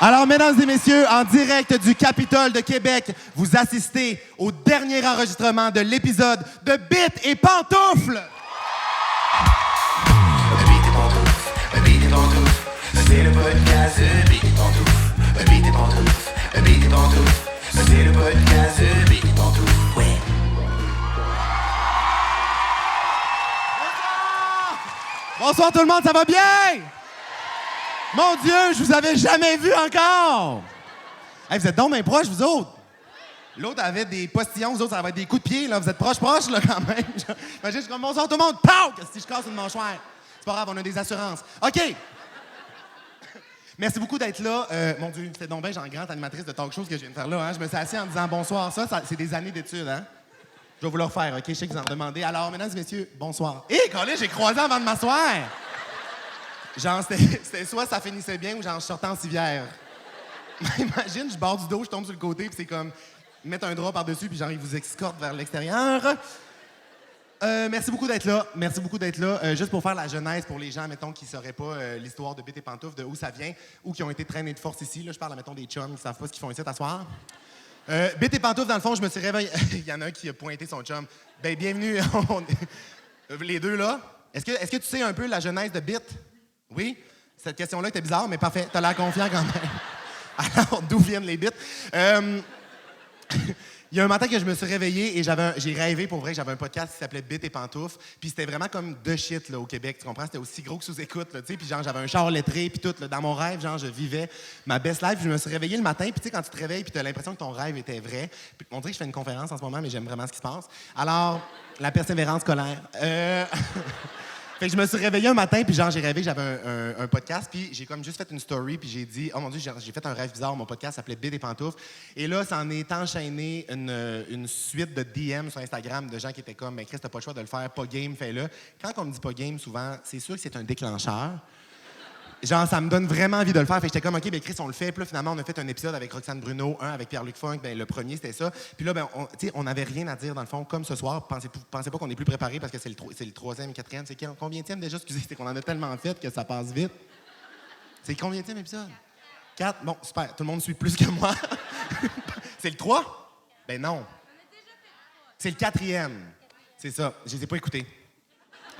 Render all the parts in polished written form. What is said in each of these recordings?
Alors, mesdames et messieurs, en direct du Capitole de Québec, vous assistez au dernier enregistrement de l'épisode de Bites et Pantoufles. Bites et Pantoufles, Bites et Pantoufles, c'est le podcast de Bites et Pantoufles. Bites et Pantoufles, Bites et Pantoufles, c'est le podcast de Bites et Pantoufles. Ouais. Bonsoir tout le monde, ça va bien? Mon Dieu, je vous avais jamais vu encore! Hey, vous êtes donc bien proches, vous autres? L'autre avait des postillons, vous autres, ça va être des coups de pied, là. Vous êtes proches, là, quand même. Imagine, je suis comme, bonsoir tout le monde, pow! Si je casse une mâchoire. C'est pas grave, on a des assurances. OK! Merci beaucoup d'être là. Mon Dieu, c'est donc bien, genre, grande animatrice de talk show ce que je viens de faire là, hein. Je me suis assis en disant bonsoir. Ça c'est des années d'études, hein? Je vais vous le refaire, OK? Je sais que vous en demandez. Alors, mesdames et messieurs, bonsoir. Hé, hey, j'ai croisé avant de m'asseoir! Genre, c'était soit ça finissait bien ou genre je sortais en civière. Imagine, je barre du dos, je tombe sur le côté, puis c'est comme mettre un drap par-dessus, puis genre, ils vous escortent vers l'extérieur. Merci beaucoup d'être là. Merci beaucoup d'être là. Juste pour faire la genèse pour les gens, mettons, qui ne sauraient pas l'histoire de Bites et Pantoufles, de où ça vient, ou qui ont été traînés de force ici. Là, je parle, mettons, des chums qui ne savent pas ce qu'ils font ici à soir. Bites et Pantoufles, dans le fond, je me suis réveillé. Il y en a un qui a pointé son chum. Ben, bienvenue. Les deux, là. Est-ce que tu sais un peu la genèse de Bites? Oui? Cette question-là était bizarre, mais parfait. T'as l'air confiant quand même. Alors, d'où viennent les bites? Il y a un matin que je me suis réveillé et j'ai rêvé pour vrai que j'avais un podcast qui s'appelait Bites et Pantoufles. Puis c'était vraiment comme de shit là, au Québec, tu comprends? C'était aussi gros que sous-écoute, tu sais. Puis genre, j'avais un char lettré, puis tout. Là, dans mon rêve, genre, je vivais ma best life. Puis je me suis réveillé le matin, puis tu sais, quand tu te réveilles, puis tu as l'impression que ton rêve était vrai. Puis on dirait que je fais une conférence en ce moment, mais j'aime vraiment ce qui se passe. Alors, la persévérance scolaire. Fait que je me suis réveillé un matin, puis genre, j'ai rêvé que j'avais un podcast, puis j'ai comme juste fait une story, puis j'ai dit, oh mon Dieu, j'ai fait un rêve bizarre, mon podcast s'appelait Bites et Pantoufles. Et là, ça en est enchaîné une suite de DM sur Instagram de gens qui étaient comme, ben Chris, t'as pas le choix de le faire, pas game, fais-le. Quand on me dit pas game, souvent, c'est sûr que c'est un déclencheur. Genre, ça me donne vraiment envie de le faire. Fait que j'étais comme, OK, ben Chris, on le fait. Puis là, finalement, on a fait un épisode avec Roxane Bruno, un avec Pierre-Luc Funk. Ben le premier, c'était ça. Puis là, ben, on n'avait rien à dire, dans le fond, comme ce soir. Pensez pas qu'on est plus préparé parce que c'est le troisième, quatrième. C'est combienième déjà? Excusez, c'est qu'on en a tellement fait que ça passe vite. C'est le combienième épisode? 4? Bon, super. Tout le monde suit plus que moi. C'est le 3? Ben non. C'est le 4e. C'est ça. Je les ai pas écoutés.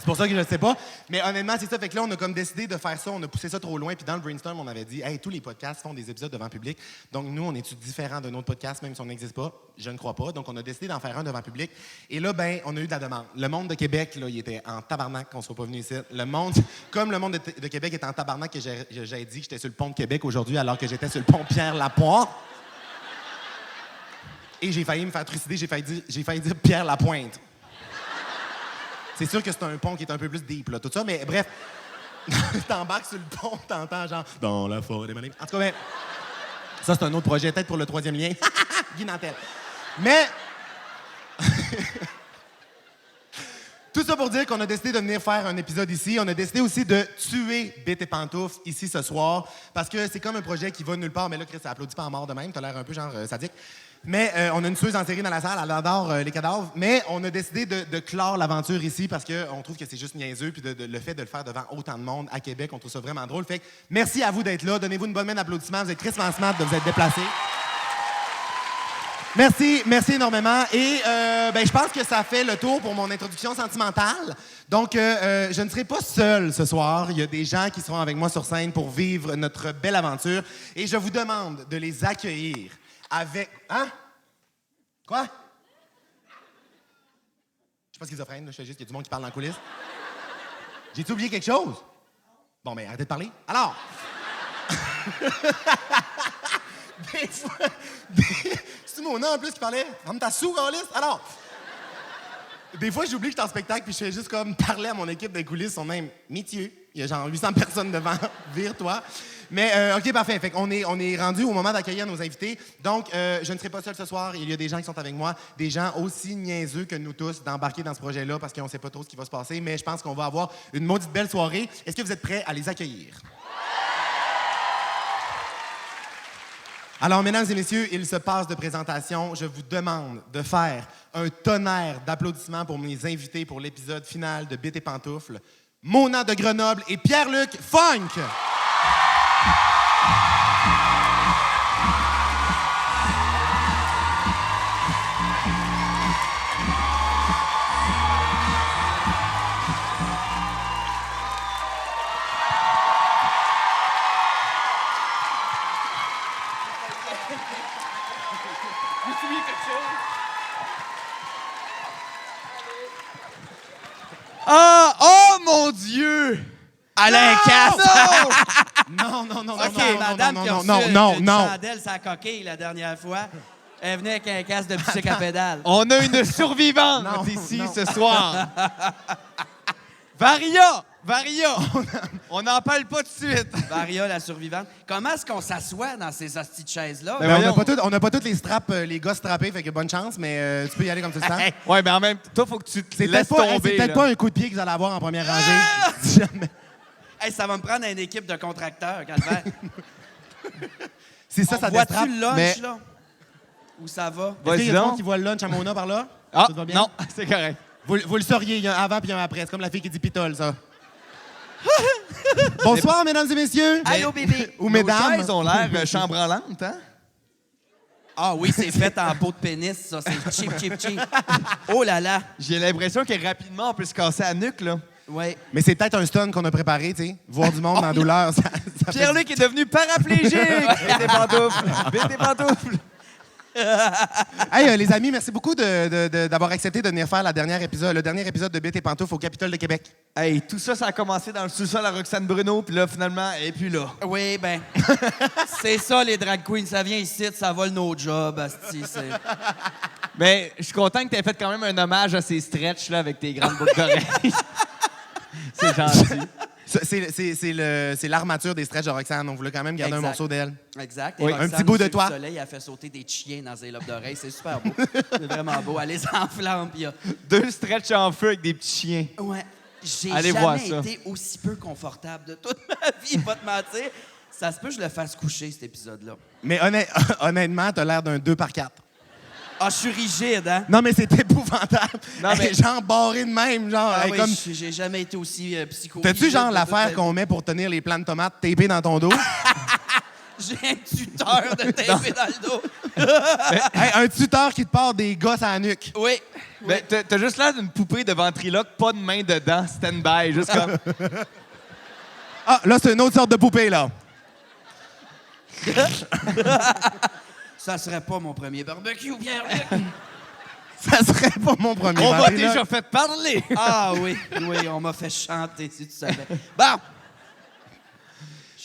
C'est pour ça que je ne sais pas. Mais honnêtement, c'est ça. Fait que là, on a comme décidé de faire ça. On a poussé ça trop loin. Puis dans le brainstorm, on avait dit, hey, tous les podcasts font des épisodes devant public. Donc nous, on est différents de notre podcast, même si on n'existe pas. Je ne crois pas. Donc on a décidé d'en faire un devant public. Et là, ben, on a eu de la demande. Le monde de Québec, là, il était en tabarnak qu'on ne soit pas venu ici. Le monde, comme le monde de Québec était en tabarnak que j'ai dit que j'étais sur le pont de Québec aujourd'hui, alors que j'étais sur le pont Pierre-Lapointe. Et j'ai failli me faire trucider. J'ai failli dire Pierre Lapointe. C'est sûr que c'est un pont qui est un peu plus deep, là, tout ça, mais bref. T'embarques sur le pont, t'entends genre « Dans la forêt des malins ». En tout cas, ben, ça, c'est un autre projet, peut-être pour le 3e lien. Guy Nantel. Mais... Tout ça pour dire qu'on a décidé de venir faire un épisode ici. On a décidé aussi de tuer Bites et Pantoufles ici ce soir, parce que c'est comme un projet qui va nulle part. Mais là, Chris, ça applaudit pas en mort de même. T'as l'air un peu genre sadique. Mais on a une tueuse en série dans la salle, elle adore les cadavres. Mais on a décidé de clore l'aventure ici parce qu'on trouve que c'est juste niaiseux. Puis le fait de le faire devant autant de monde à Québec, on trouve ça vraiment drôle. Fait que merci à vous d'être là. Donnez-vous une bonne main d'applaudissements. Vous êtes crissement smart de vous être déplacés. Merci énormément. Et ben, je pense que ça fait le tour pour mon introduction sentimentale. Donc, je ne serai pas seul ce soir. Il y a des gens qui seront avec moi sur scène pour vivre notre belle aventure. Et je vous demande de les accueillir avec... Hein? Quoi? Je sais pas schizophrène, je sais juste qu'il y a du monde qui parle dans la coulisse. J'ai-tu oublié quelque chose? Bon, ben arrêtez de parler. Alors... Des fois... C'est mon nom en plus qui parlait. Ferme ta sous, Gaulis. Alors... Des fois, j'oublie que je suis en spectacle puis je fais juste comme parler à mon équipe des coulisses. Ils sont même métiers. Il y a genre 800 personnes devant. Vire-toi. Mais, OK, parfait. Fait qu'on est rendu au moment d'accueillir nos invités. Donc, je ne serai pas seul ce soir. Il y a des gens qui sont avec moi. Des gens aussi niaiseux que nous tous d'embarquer dans ce projet-là parce qu'on ne sait pas trop ce qui va se passer. Mais je pense qu'on va avoir une maudite belle soirée. Est-ce que vous êtes prêts à les accueillir? Alors, mesdames et messieurs, il se passe de présentation. Je vous demande de faire un tonnerre d'applaudissements pour mes invités pour l'épisode final de Bites et Pantoufles. Mona de Grenoble et Pierre-Luc Funk. Elle a un casque! Non, non, non, non, OK, non, madame non, qui a non, reçu non, non, une non. chandelle sa coquille la dernière fois, elle venait avec un casque de bicycle à pédale. On a une survivante Non, ici non. ce soir. Varia! Varia! On n'en parle pas tout de suite. Varia, la survivante. Comment est-ce qu'on s'assoit dans ces hosties de chaises-là? Ben, Ben, voyons. on n'a pas toutes les straps, les gars strappés, fait que bonne chance, mais tu peux y aller comme tu le sens. Ouais, mais en même temps, toi, faut que tu te C'est laisses peut-être pas, tomber. c'est peut-être là. pas un coup de pied que vous allez avoir en première rangée. Si jamais. Hey, ça va me prendre une équipe de contracteurs, Calvaire. C'est ça, ça Vois-tu déstrape. le lunch, Mais là? Où ça va? est-ce qu'il y Vas-y a du monde donc. qui voit le lunch à Mona par là? Ah, Tout va bien? non, c'est correct. Vous le sauriez, il y a un avant puis un après. C'est comme la fille qui dit pitole, ça. Bonsoir, mesdames et messieurs. Allô, bébé! Ou Nos mesdames. chaises ont l'air chambranlantes, hein? Ah oui, c'est fait en peau de pénis, ça. C'est cheap, cheap, cheap. Oh là là! J'ai l'impression que rapidement, on peut se casser la nuque, là. Ouais. Mais c'est peut-être un stun qu'on a préparé, tu sais. Voir du monde dans la douleur, ça fait- Pierre-Luc est devenu paraplégique! Vite tes pantoufles! Vite tes pantoufles! Hey, les amis, merci beaucoup d'avoir accepté de venir faire le dernier épisode de Bit et Pantoufles au Capitole de Québec. Hey, tout ça, ça a commencé dans le sous-sol à Roxane Bruno, puis là, finalement, elle est plus là. Oui, ben, c'est ça, les drag queens. Ça vient ici, ça vole nos jobs, asti, c'est... Mais je suis content que tu aies fait quand même un hommage à ces stretches là, avec tes grandes boucles d'oreilles. C'est gentil. Ça, c'est l'armature des stretches de Roxane. On voulait quand même garder un Exact. morceau d'elle. Exact. Oui, Et un Roxane, petit bout de sous toi. Le soleil a fait sauter des chiens dans ses lobes d'oreilles. C'est super beau. C'est vraiment beau. Elle les enflamme, puis il y a... 2 stretches en feu avec des petits chiens. Ouais. J'ai Allez voir jamais ça. été aussi peu confortable de toute ma vie, pas te mentir. Ça se peut que je le fasse coucher, cet épisode-là. Mais honnêtement, t'as l'air d'un 2x4. Ah, je suis rigide, hein? Non, mais c'est épouvantable. Non, mais- Hey, genre barré de même, genre. Ah hey, oui, comme... j'ai jamais été aussi psycho. T'as-tu genre l'affaire qu'on met pour tenir les plants de tomates tapés dans ton dos? J'ai un tuteur de taper dans le dos. Hey, un tuteur qui te part des gosses à la nuque. Oui. Mais t'as juste l'air d'une poupée de ventriloque, pas de main dedans, stand-by, juste comme... Ah, là, c'est une autre sorte de poupée, là. Ça serait pas mon premier barbecue, Pierre-Luc. Ça serait pas mon premier On m'a ventriloque. déjà fait parler! Ah oui, oui, on m'a fait chanter, si tu savais. Bon.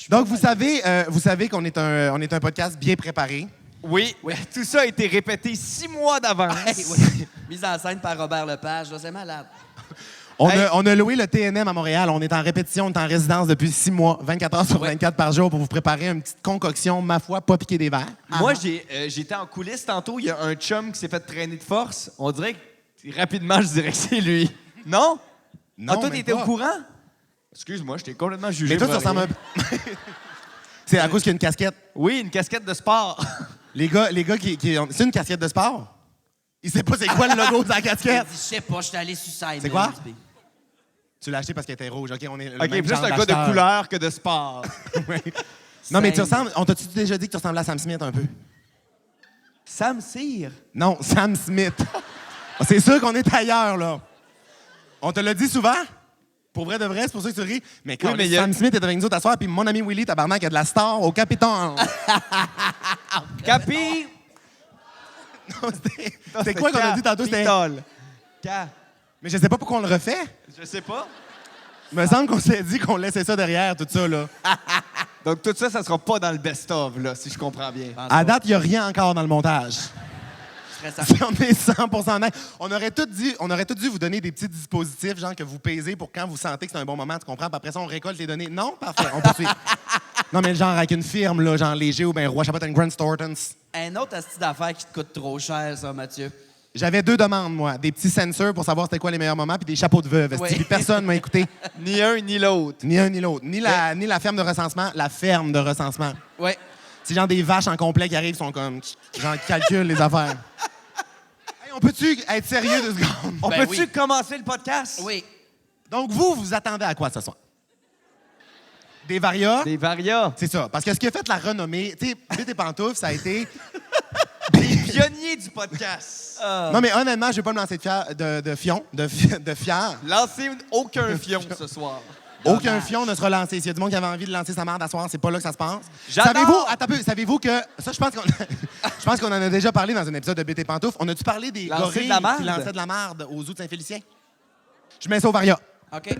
Donc, vous savez qu'on est on est un podcast bien préparé. Oui, tout ça a été répété 6 mois d'avance. Hey, oui. Mise en scène par Robert Lepage, là, c'est malade. Hey. On a loué le TNM à Montréal. On est en répétition, on est en résidence depuis 6 mois, 24 heures sur 24 par jour pour vous préparer une petite concoction, ma foi, pas piquer des verres. Moi, j'étais en coulisses tantôt, il y a un chum qui s'est fait traîner de force. On dirait que, rapidement, je dirais que c'est lui. Non? Non, Ah, toi, même t'étais au pas. courant? Excuse-moi, je t'ai complètement jugé. Mais toi, tu pour ressembles rien. un peu. C'est à cause qu'il y a une casquette. Oui, une casquette de sport. Les gars qui ont... C'est une casquette de sport? Il sait pas c'est quoi le logo de la Il casquette. dit, je sais pas, je suis allé sur Simon. C'est quoi? Tu l'as acheté parce qu'elle était rouge. OK, on est le OK, même plus genre un gars de d'acheteur. couleur que de sport. Non, mais tu Sam. ressembles... On t'a-tu déjà dit que tu ressemblais à Sam Smith un peu? Sam Cyr. Non, Sam Smith. C'est sûr qu'on est ailleurs, là. On te l'a dit souvent? Pour vrai de vrai, c'est pour ça que tu ris. Mais quand mais il y a- Sam Smith est avec nous autres à soir, puis mon ami Willy, tabarnak, a de la star au Capitole. Capi. C'était quoi qu'on a dit tantôt? C'était... Capitole. Mais je sais pas pourquoi on le refait. Je sais pas. Il me semble qu'on s'est dit qu'on laissait ça derrière, tout ça, là. Donc, tout ça, ça sera pas dans le best-of, là, si je comprends bien. À date, il n'y a rien encore dans le montage. Je serais certain. On est 100% honnête. On aurait tout dû vous donner des petits dispositifs, genre que vous pesez pour quand vous sentez que c'est un bon moment, tu comprends? Puis après ça, on récolte les données. Non? Parfait, on poursuit. Non, mais genre avec une firme, là, genre Léger ou bien Roy Chabot Grant Thorntons. Un autre astuce d'affaires qui te coûte trop cher, ça, Mathieu. J'avais 2 demandes, moi. Des petits sensors pour savoir c'était quoi les meilleurs moments, puis des chapeaux de veuve. Oui. Puis personne m'a écouté. Ni un ni l'autre. Ni un ni l'autre. Ni la ferme de recensement, la ferme de recensement. Oui. C'est genre des vaches en complet qui arrivent, sont comme... Genre, qui calculent les affaires. Hey, on peut-tu être sérieux 2 secondes? On Ben peut-tu oui. commencer le podcast? Oui. Donc, vous attendez à quoi ce soir? Des varias? Des varias. C'est ça. Parce que ce qui a fait la renommée, tu sais, Bit et Pantoufles, ça a été... Des pionniers du podcast. Non, mais honnêtement, je vais pas me lancer de fion, de fier. Lancez aucun fion ce soir. Aucun fion ne sera lancé. S'il y a du monde qui avait envie de lancer sa merde à soir, c'est pas là que ça se passe. J'adore! Savez-vous, attends un peu, savez-vous que... Ça, je pense qu'on je pense qu'on en a déjà parlé dans un épisode de Bit et Pantoufles. On a-tu parlé des Lancer gorilles de la marde? qui lançaient de la marde aux zoos de Saint-Félicien? Je mets ça au varia. OK.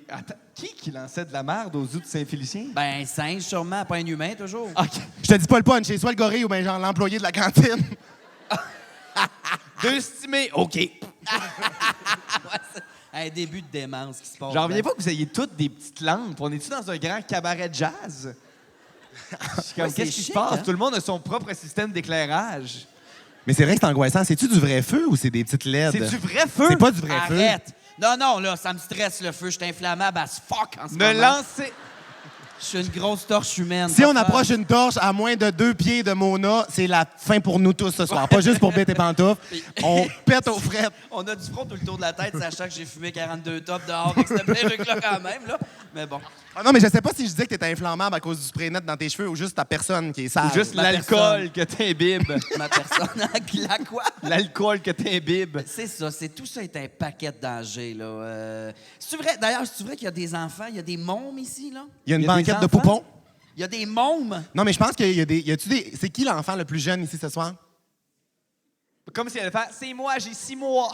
Attends, qui lançait de la merde aux zoos de Saint-Félicien? Ben, singe, sûrement, pas un humain, toujours. OK. Je te dis pas le punch, c'est soit le gorille ou bien genre l'employé de la cantine. Deux stimés, OK. Un début de démence qui se passe. J'en reviens là. pas que vous ayez toutes des petites lampes. On est-tu dans un grand cabaret de jazz? Je suis comme, Ouais, c'est qu'est-ce qui se chic, passe? hein? Tout le monde a son propre système d'éclairage. Mais c'est vrai que c'est angoissant. C'est-tu du vrai feu ou c'est des petites LED? C'est du vrai feu? C'est pas du vrai feu. Arrête! Non, là, ça me stresse, le feu. Je suis inflammable as fuck en ce Ne moment. lancez... Je suis une grosse torche humaine. Si pas on de approche une torche à moins de 2 pieds de Mona, c'est la fin pour nous tous ce soir. Pas juste pour Bête et Pantoufles. On pète aux frettes. On a du front tout le tour de la tête, sachant que j'ai fumé 42 tops dehors avec cette perruque-là quand même, là. Mais bon. Ah non, mais je sais pas si je disais que t'étais inflammable à cause du spray net dans tes cheveux ou juste ta personne qui est sale. Juste ma l'alcool que t'imbibes. Ma personne, la quoi? L'alcool que t'imbibes. C'est ça, tout ça est un paquet de dangers, là. C'est vrai, d'ailleurs, c'est vrai qu'il y a des enfants, il y a des mômes ici, là? Il y a une Il y a des banquette de enfants? poupons. Il y a des mômes? Non, mais je pense qu'il y a des. Y a-tu des. C'est qui l'enfant le plus jeune ici ce soir? Comme si elle allait faire « C'est moi, j'ai 6 mois.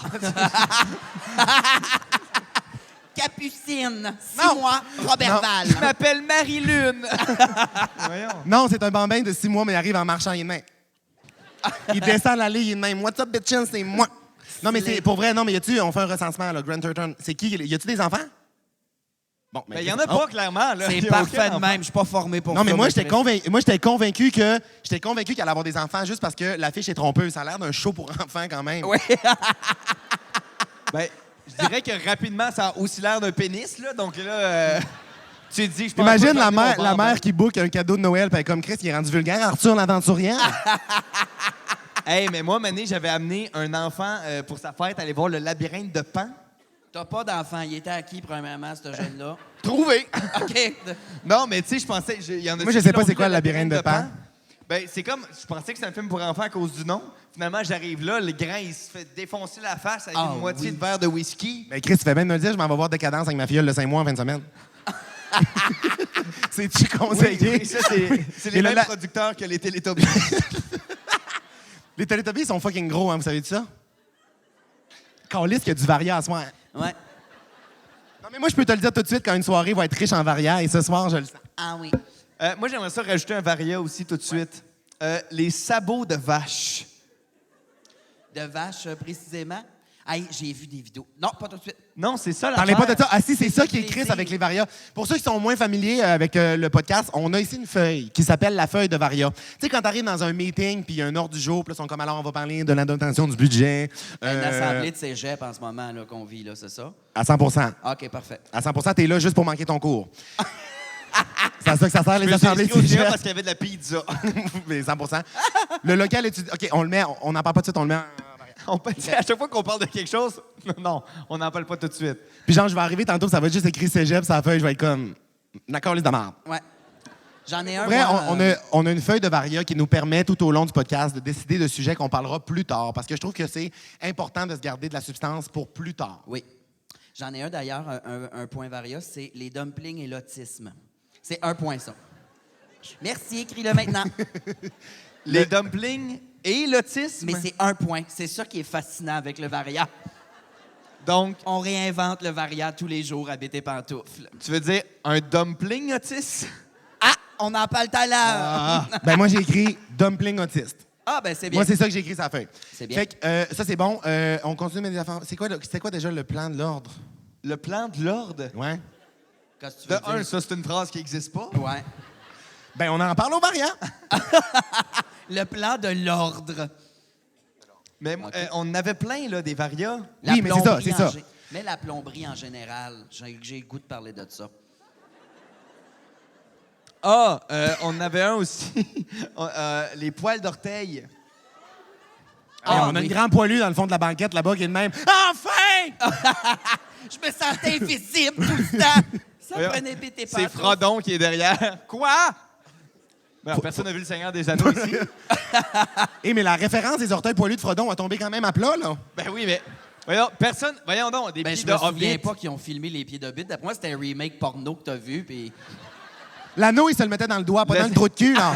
Capucine, 6 Non. mois, Robert Non. Val. Je m'appelle Marie-Lune. » Voyons. Non, c'est un bambin de 6 mois, mais il arrive en marchant, il est de même. Il descend l'allée, il est de même. What's up, bitchin', c'est moi. Non, mais c'est pour vrai, non, mais y a-tu. On fait un recensement, là, Grant Turton. C'est qui? Y a-tu des enfants? Bon, Ben, il y en a pas, clairement. Là. C'est Il y a parfait aucun de enfant. même, je suis pas formé pour Non, ça. mais moi, j'étais Chris. convaincu qu'elle allait avoir des enfants juste parce que l'affiche est trompeuse. Ça a l'air d'un show pour enfants quand même. Oui. Ben, je dirais que rapidement, ça a aussi l'air d'un pénis, là. Donc là, tu te dis, je pense Imagine pas que la mon mère qui book un cadeau de Noël, puis elle est comme Chris, il est rendu vulgaire. Arthur l'aventurière. Hey, mais moi, Mané, j'avais amené un enfant pour sa fête aller voir le labyrinthe de Pan. T'as pas d'enfant, il était à qui, premièrement, ce jeune-là? Trouvé! OK. Non, mais tu sais, je pensais. Il y en a Moi, je sais pas c'est quoi le labyrinthe de Pan. Ben, c'est comme. Je pensais que c'était un film pour enfants à cause du nom. Finalement, j'arrive là, le grand, il se fait défoncer la face avec une moitié de verre de whisky. Ben, Chris, tu fais bien de me le dire, je m'en vais voir Décadence avec ma filleule de 5 mois en fin de semaine. C'est-tu conseillé? Oui, ça, c'est les Et le mêmes la- producteurs que les Télétobies. Les Teletubbies sont fucking gros, hein, vous savez de ça? Calisse qu'il y a du varia à soir. Ouais. Non, mais moi, je peux te le dire tout de suite quand une soirée va être riche en varia, et ce soir, je le sens. Ah oui. Moi, j'aimerais ça rajouter un varia aussi tout de suite. Les sabots de vache. De vache, précisément. Hey, j'ai vu des vidéos. Non, pas tout de suite. Non, c'est ça la Parlez pas de ça. Ah si, c'est ça qui est Chris plaisir. avec les varias. Pour ceux qui sont moins familiers avec le podcast, on a ici une feuille qui s'appelle la feuille de varia. Tu sais, quand tu arrives dans un meeting, puis il y a un ordre du jour, puis là, ils sont comme, alors, on va parler de la dotation du budget. Une assemblée de cégep en ce moment là, qu'on vit, là, c'est ça? À 100 OK, parfait. À 100 t'es là juste pour manquer ton cours. C'est à ça que ça sert, Je les me suis assemblées de inscrit au GA cégep. parce qu'il y avait de la pizza. Mais 100 Le local étudiant. OK, on le met, on n'en parle pas tout de suite, on le met en varia. On peut dire, à chaque fois qu'on parle de quelque chose, non, on n'en parle pas tout de suite. Puis genre, je vais arriver tantôt, ça va être juste écrit cégep sur la feuille, je vais être comme, d'accord, liste de marde. Ouais. J'en ai un. Après, moi, on a une feuille de varia qui nous permet tout au long du podcast de décider de sujets qu'on parlera plus tard. Parce que je trouve que c'est important de se garder de la substance pour plus tard. Oui. J'en ai un d'ailleurs, un point varia, c'est les dumplings et l'autisme. C'est un point, ça. Merci, écris-le maintenant. Les dumplings et l'autisme. Mais c'est un point. C'est ça qui est fascinant avec le varia. Donc, On réinvente le varia tous les jours à Bête et Pantoufles. tu veux dire un dumpling autiste? Ah! On en parle tout à l'heure! Ben moi, j'ai écrit dumpling autiste. Ah, ben c'est bien. Moi, c'est ça que j'ai écrit sur la feuille. C'est bien. Fait que, ça, c'est bon. On continue de mettre des affaires. C'était quoi déjà le plan de l'ordre? Le plan de l'ordre? Ouais. Qu'est-ce que tu De veux un, dire? ça, c'est une phrase qui n'existe pas. Ouais. Ben, on en parle aux variants. Le plan de l'ordre. Mais Ok. on avait plein, là, des varias. Oui, mais c'est ça, plomberie c'est en ça. Mais la plomberie en général, j'ai le goût de parler de ça. Ah, on avait un aussi. Les poils d'orteil. Ah, on a oui. une grande poilue dans le fond de la banquette là-bas qui est de même. Enfin! Je me sentais invisible tout le temps. Ça Voyons, prenait Bête et C'est Pantoufles. Frodon qui est derrière. Quoi? Ben, personne n'a vu le Seigneur des Anneaux ici. Mais la référence des orteils poilus de Frodon a tombé quand même à plat, là. Ben oui, mais... Voyons donc, des Ben, pieds je me de souviens Hobbit. pas qu'ils ont filmé les pieds d'Hobbit. D'après moi, c'était un remake porno que t'as vu. Puis... L'anneau, il se le mettait dans le doigt, pas dans le trou de cul, là.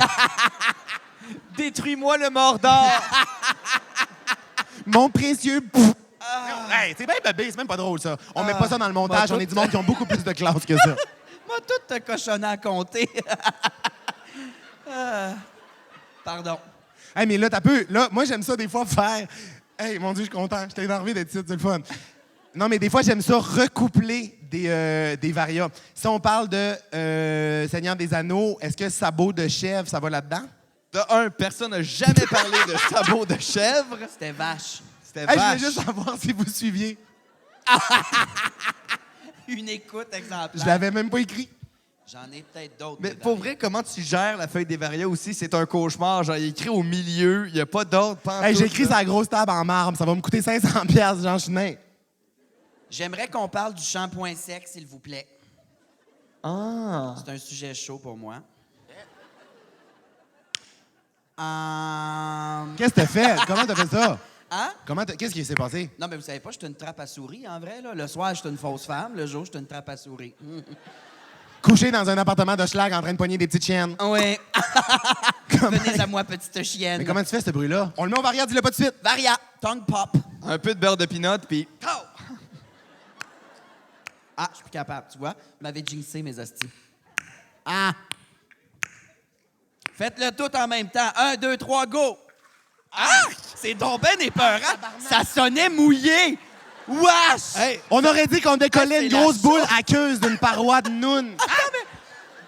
Détruis-moi le Mordor! Mon précieux... Pff. Hey, c'est bien bébé, c'est même pas drôle, ça. On met pas ça dans le montage, on est du monde qui ont beaucoup plus de classe que ça. Moi, tout te cochonner à compter. Pardon. Hey, mais là, t'as peu. Là, moi, j'aime ça des fois faire. Hey, mon Dieu, je suis content. J'étais énervé d'être ici, c'est le fun. Non, mais des fois, j'aime ça recoupler des varias. Si on parle de Seigneur des Anneaux, est-ce que sabot de chèvre, ça va là-dedans? De un, personne n'a jamais parlé de sabot de chèvre. C'était vache. C'était Hey, vache. je voulais juste savoir si vous suiviez. Une écoute exemplaire. Je l'avais même pas écrit. J'en ai peut-être d'autres. Mais dedans. pour vrai, comment tu gères la feuille des varias aussi? C'est un cauchemar. Genre, il est écrit au milieu, il n'y a pas d'ordre. Hey, j'ai écrit sa grosse table en marbre. Ça va me coûter 500$, Jean Chenin. J'aimerais qu'on parle du shampoing sec, s'il vous plaît. Ah. C'est un sujet chaud pour moi. Qu'est-ce que t'as fait? Comment t'as fait ça? Hein? Qu'est-ce qui s'est passé? Non, mais vous savez pas, je suis une trappe à souris, en vrai. Là. Le soir, je suis une fausse femme. Le jour, je suis une trappe à souris. Couché dans un appartement de schlag en train de pogner des petites chiennes. Oui. Comment- Venez à moi, petite chienne. Mais comment tu fais, ce bruit-là? On le met au variant, dis-le pas tout de suite. Varia, tongue pop. Un peu de beurre de pinot, puis... Ah, je suis plus capable, tu vois. Vous m'avez jinxé, mes hosties. Ah! Faites-le tout en même temps. 1, 2, 3, go! Ah! C'est donc ben épeurant. Ça sonnait mouillé. Wesh! Hey, on aurait dit qu'on décollait Ah, une c'est la grosse boule sauce. aqueuse d'une paroi de noun.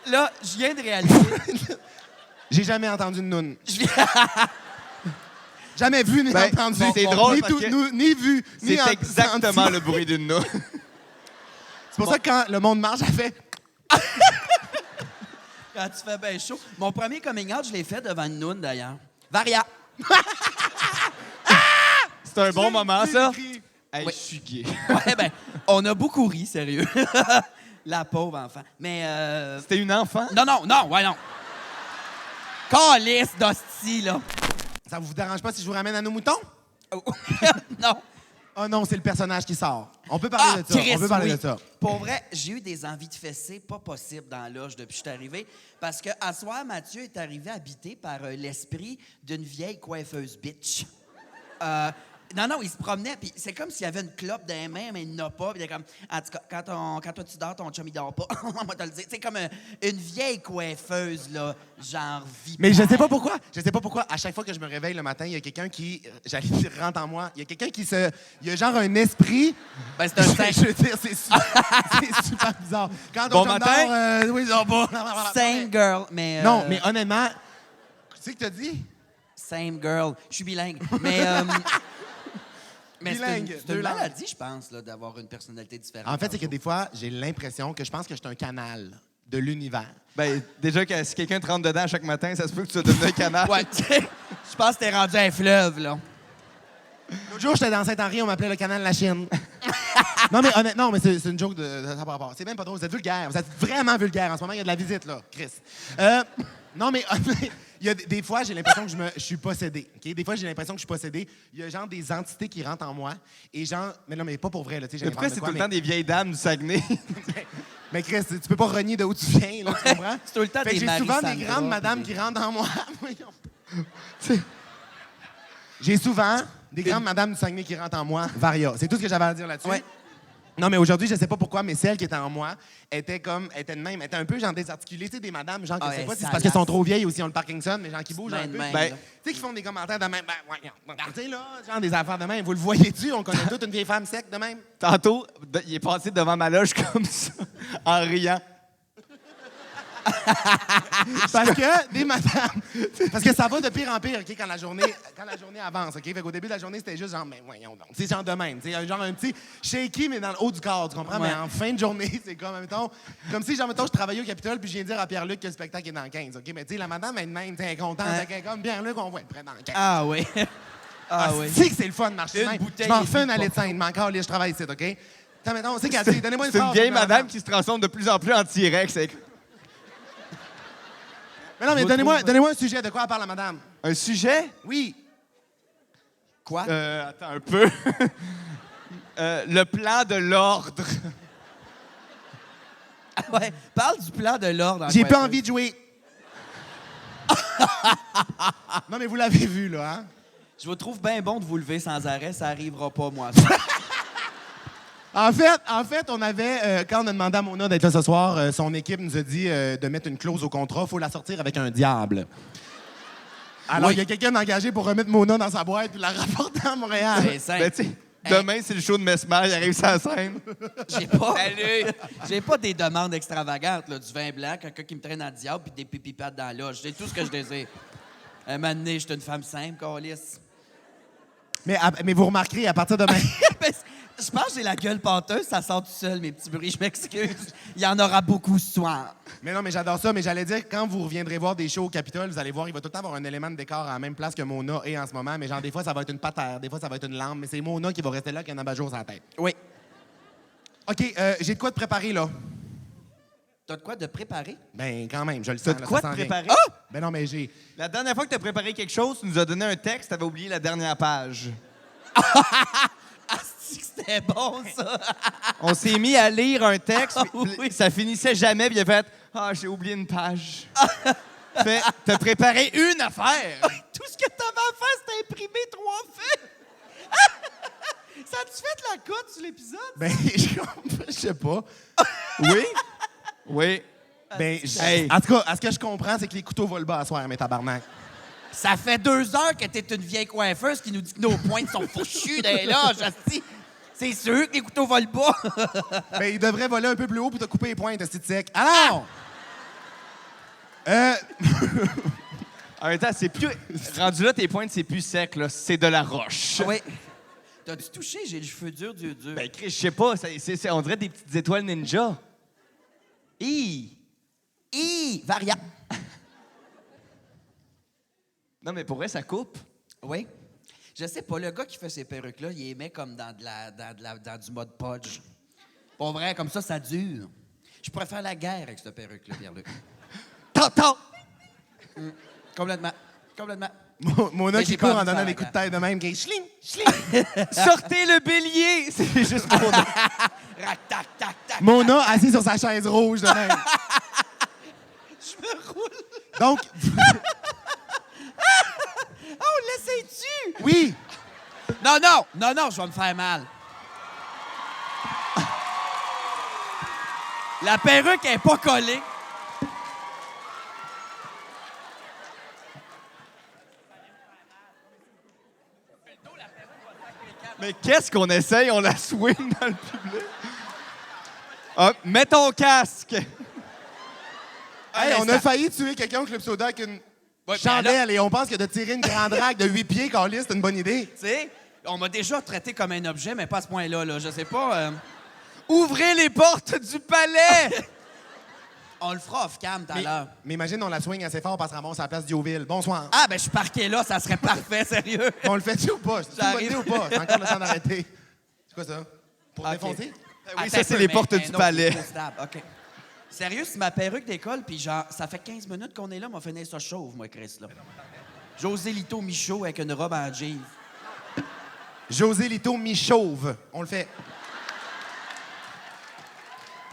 Là, je viens de réaliser. J'ai jamais entendu de noun. Je viens- Jamais vu ni Ben, entendu. c'est drôle Ni, parce que ni vu, ni C'est entendu. exactement le bruit d'une noix. C'est pour ça que quand le monde marche, elle fait... Quand tu fais bien chaud. Mon premier coming out, je l'ai fait devant une noune, d'ailleurs. Varia. C'est un bon moment, ça. écrit. Hey, Oui. je suis gay. Ouais, ben, on a beaucoup ri, sérieux. La pauvre enfant. Mais, C'était une enfant? non. Calice d'hostie, là. Ça vous dérange pas si je vous ramène à nos moutons? Oh. Non. Oh non, c'est le personnage qui sort. On peut parler de ça. Chris, On peut parler oui. de ça. Pour vrai, j'ai eu des envies de fesser pas possible dans la loge depuis que je suis arrivé. Parce que à soir, Mathieu est arrivé habité par l'esprit d'une vieille coiffeuse bitch. Non, il se promenait, puis c'est comme s'il y avait une clope dans les mains, mais il n'en a pas. Puis il est comme, en tout cas, quand toi tu dors, ton chum il dort pas. On va te le dire. C'est comme une vieille coiffeuse, là, genre vipère. Mais je sais pas pourquoi. Je sais pas pourquoi. À chaque fois que je me réveille le matin, il y a quelqu'un qui, j'allais dire, rentre en moi. Il y a quelqu'un qui se... Il y a genre un esprit... Ben, c'est un saint. Je veux dire, c'est super bizarre. Quand Bon on matin. dort, oui, ils dort pas. Same girl, mais... Non, mais honnêtement, tu sais que t'as dit? Same girl. Je suis bilingue. Mais c'est Bilingue, une deux langues. maladie, je pense, là, d'avoir une personnalité différente. En fait, c'est que des fois, j'ai l'impression que je pense que je suis un canal de l'univers. Ben, déjà, que si quelqu'un te rentre dedans chaque matin, ça se peut que tu sois devenu un canard. Ouais, tu sais, je pense que t'es rendu un fleuve, là. L'autre jour, j'étais dans Saint-Henri, on m'appelait le canal de la Chine. Non, mais honnêtement, mais c'est une joke de ça par rapport. C'est même pas drôle, vous êtes vulgaire. Vous êtes vraiment vulgaire. En ce moment, il y a de la visite, là, Chris. Non, mais il y a des fois, j'ai l'impression que je suis possédé. OK? Des fois, j'ai l'impression que je suis possédé. Il y a genre des entités qui rentrent en moi. Et genre, mais non, mais pas pour vrai, là. Tu sais, Mais pourquoi j'invente c'est de tout le quoi, temps des vieilles dames du Saguenay? mais Chris, tu peux pas renier de où tu viens, là, tu comprends? C'est tout le temps Fait que des j'ai souvent Marie des Sandra, grandes madames puis qui rentrent en moi. Voyons. J'ai souvent des grandes madames du Saguenay qui rentrent en moi. Varia. C'est tout ce que j'avais à dire là-dessus. Ouais. Non, mais aujourd'hui, je sais pas pourquoi, mais celle qui était en moi était de même. Elle était un peu genre désarticulée. Tu sais, des madames, genre, que je sais pas si c'est parce qu'elles sont trop vieilles ou si ont le Parkinson, mais genre qui bougent un peu. Même, Tu Ben, là. sais, qui font des commentaires de même. Ben, voyons. Tu sais, là, genre des affaires de même. Vous le voyez-tu? On connaît toute une vieille femme sec de même. Tantôt, il est passé devant ma loge comme ça, en riant. Parce que des madames. Parce que ça va de pire en pire, OK, quand la journée avance, OK? Fait qu'au début de la journée, c'était juste genre, mais voyons donc. C'est genre de même. Tu sais, genre un petit shaky, mais dans le haut du corps, tu comprends? Ouais. Mais en fin de journée, c'est comme, mettons, comme si, genre, mettons, je travaillais au Capitole, puis je viens dire à Pierre-Luc que le spectacle est dans le 15, OK? Mais tu sais, la madame, elle est de même, tu sais, elle est contente. Ouais. Fait qu'elle est comme Pierre-Luc, on va être prêt dans le 15. Ah oui. Ah oui. Tu sais que c'est le fun de marcher de Une même. bouteille Je m'en et fais une demie allée de de scène, mais encore, là, je travaille ici, OK? Attends, mettons, tu sais qu'elle dit, donnez-moi une C'est une phrase, vieille je me madame raconte. qui se transforme de plus en plus en T-Rex. avec Mais non, mais Je donnez-moi un sujet. De quoi elle parle, la madame? Un sujet? Oui. Quoi? Attends un peu. Le plan de l'ordre. Ouais. Parle du plan de l'ordre. en J'ai pas coiffeuse. envie de jouer. Non, mais vous l'avez vu, là, hein? Je vous trouve bien bon de vous lever sans arrêt. Ça arrivera pas, moi. Ça. En fait, on avait, quand on a demandé à Mona d'être là ce soir, son équipe nous a dit de mettre une clause au contrat. Il faut la sortir avec un diable. Alors, il y a quelqu'un engagé pour remettre Mona dans sa boîte et la rapporter à Montréal. C'est simple. Ben, tu sais, demain, c'est le show de Mesmer, il arrive sur la scène. J'ai pas des demandes extravagantes, là, du vin blanc, quelqu'un qui me traîne en diable puis des pipipates dans la loge. C'est tout ce que je désire. Un moment donné, je suis une femme simple, câlisse. Mais vous remarquerez, à partir de maintenant... Je pense que j'ai la gueule pâteuse, ça sort tout seul, mes petits bruits, je m'excuse. Il y en aura beaucoup ce soir. Mais non, mais j'adore ça. Mais j'allais dire, quand vous reviendrez voir des shows au Capitole, vous allez voir, il va tout le temps avoir un élément de décor à la même place que Mona est en ce moment. Mais genre, des fois, ça va être une patère, des fois, ça va être une lampe. Mais c'est Mona qui va rester là avec un abat-jour sur la tête. Oui. OK, j'ai de quoi te préparer, là. T'as de quoi de préparer? Ben, quand même, je le sens. T'as de là, quoi ça te s'en vient. préparer? Ah! Ben non, mais j'ai... La dernière fois que tu as préparé quelque chose, tu nous as donné un texte, tu avais oublié la dernière page. Ah, c'est que c'était bon, ça! On s'est mis à lire un texte, Ah, puis oui. ça finissait jamais, puis il a fait « Ah, j'ai oublié une page. » Fait, t'as préparé une affaire. Tout ce que t'avais à faire, c'était imprimer 3 feuilles! Ça a-tu fait de la cote sur l'épisode? Ben, je sais pas. Oui? Oui. Ben, Hey. en tout cas, à ce que je comprends, c'est que les couteaux volent bas à soir, mes tabarnak. Ça fait 2 heures que t'es une vieille coiffeuse qui nous dit que nos pointes sont fourchues dans les loges, asti. C'est sûr que les couteaux volent bas. Ben, ils devraient voler un peu plus haut pour te couper les pointes, c'est sec. Alors! En même temps, c'est plus... Rendu là, tes pointes, c'est plus sec, là. C'est de la roche. Oui. T'as-tu touché? J'ai le cheveu dur. Ben, Chris, je sais pas. On dirait des petites étoiles ninja. Variant. Non, mais pour vrai, ça coupe. Oui. Je sais pas, le gars qui fait ces perruques-là, il les met comme dans du mode podge. Pour vrai, comme ça dure. Je préfère la guerre avec cette perruque-là, Pierre-Luc. T'entends? Complètement. Mona Mais qui j'ai pas court en envie de donnant faire des la coups de guerre. tête de même, qui est schling, schling. Sortez le bélier! C'est juste mon nom. Rac, tac, tac, tac. Mona assis sur sa chaise rouge de même. Je me roule. Donc, Oh, l'essayes-tu? oui, Non, je vais me faire mal. La perruque est pas collée. Mais qu'est-ce qu'on essaye? On la swing dans le public. Ah, mets ton casque! hey, on a failli tuer quelqu'un au Club Soda avec une Ouais, chandelle et on pense que de tirer une grande drague de 8 pieds, Carlis, c'est une bonne idée. Tu sais, on m'a déjà traité comme un objet, mais pas à ce point-là. Là. Je sais pas. Ouvrez les portes du palais! On le fera off-cam tout à l'heure. Mais imagine, on la swing assez fort parce qu'on ramasse à la place d'Yoville. Bonsoir. Ah, ben je suis parqué là, ça serait parfait, sérieux. On le fait-tu ou pas? C'est une bonne J'arrive. idée ou pas? C'est encore le temps d'arrêter. C'est quoi ça? Pour Ok. défoncer? Oui, Attends ça, un c'est peu, les mais portes un du autre palais. niveau stable. OK. Sérieux, c'est ma perruque d'école, puis genre, ça fait 15 minutes qu'on est là, m'a fini ça chauve, moi, Chris, là. José Lito Michaud avec une robe en jeans. José Lito mi-chauve. On le fait.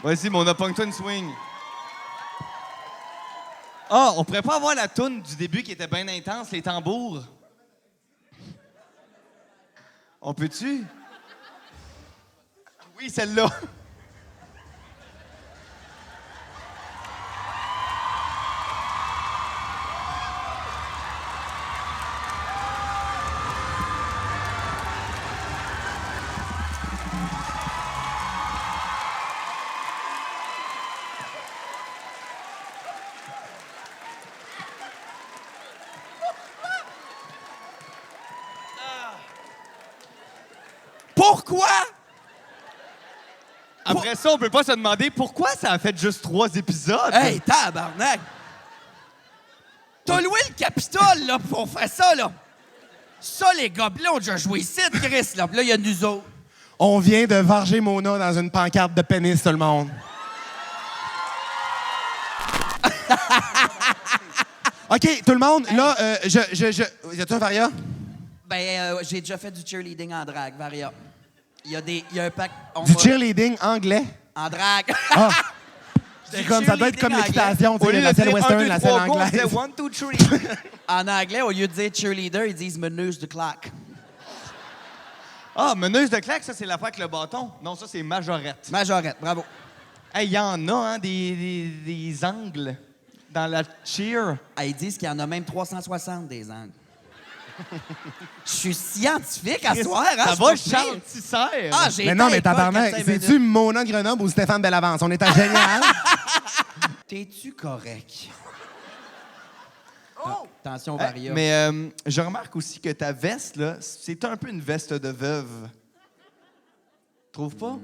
Vas-y, mon pogne-toi une swing. Ah, on pourrait pas avoir la toune du début qui était bien intense, les tambours? On peut-tu? Oui, celle-là. Pourquoi? Après ça, on peut pas se demander pourquoi ça a fait juste 3 épisodes. Hey, tabarnak! T'as loué le Capitole, là, pour faire ça, là. Ça, les gobelins ont déjà joué ici, Chris, là. Puis là, il y a nous autres. On vient de varger Mona dans une pancarte de pénis, tout le monde. OK, tout le monde, là, y a-tu un varia? Ben, j'ai déjà fait du cheerleading en drague, Varia. Il y a un pack... Du cheerleading anglais? En drague. Ah! C'est comme, ça doit être comme cheerleading l'équitation, tu Au sais, lieu la de scène dire western, 1, 2, la 3, scène go, on anglaise. disait 1, 2, 3. En anglais, au lieu de dire cheerleader, ils disent meneuse de claque. Ah, meneuse de claques, ça, c'est l'affaire avec le bâton. Non, ça, c'est majorette. Majorette, bravo. Hey, il y en a, hein, des angles dans la cheer. Ah, ils disent qu'il y en a même 360 des angles. Je suis scientifique à soir, hein? Ça je va, suis pas Charles Tisser. Ah, j'ai Mais été non, à mais l'école tabarnak, 4-5 c'est-tu minutes. Mona de Grenoble ou Stéphane Bellavance? On est à génial. T'es-tu correct? Oh! Attention, Varia. Mais je remarque aussi que ta veste, là, c'est un peu une veste de veuve. Trouve pas?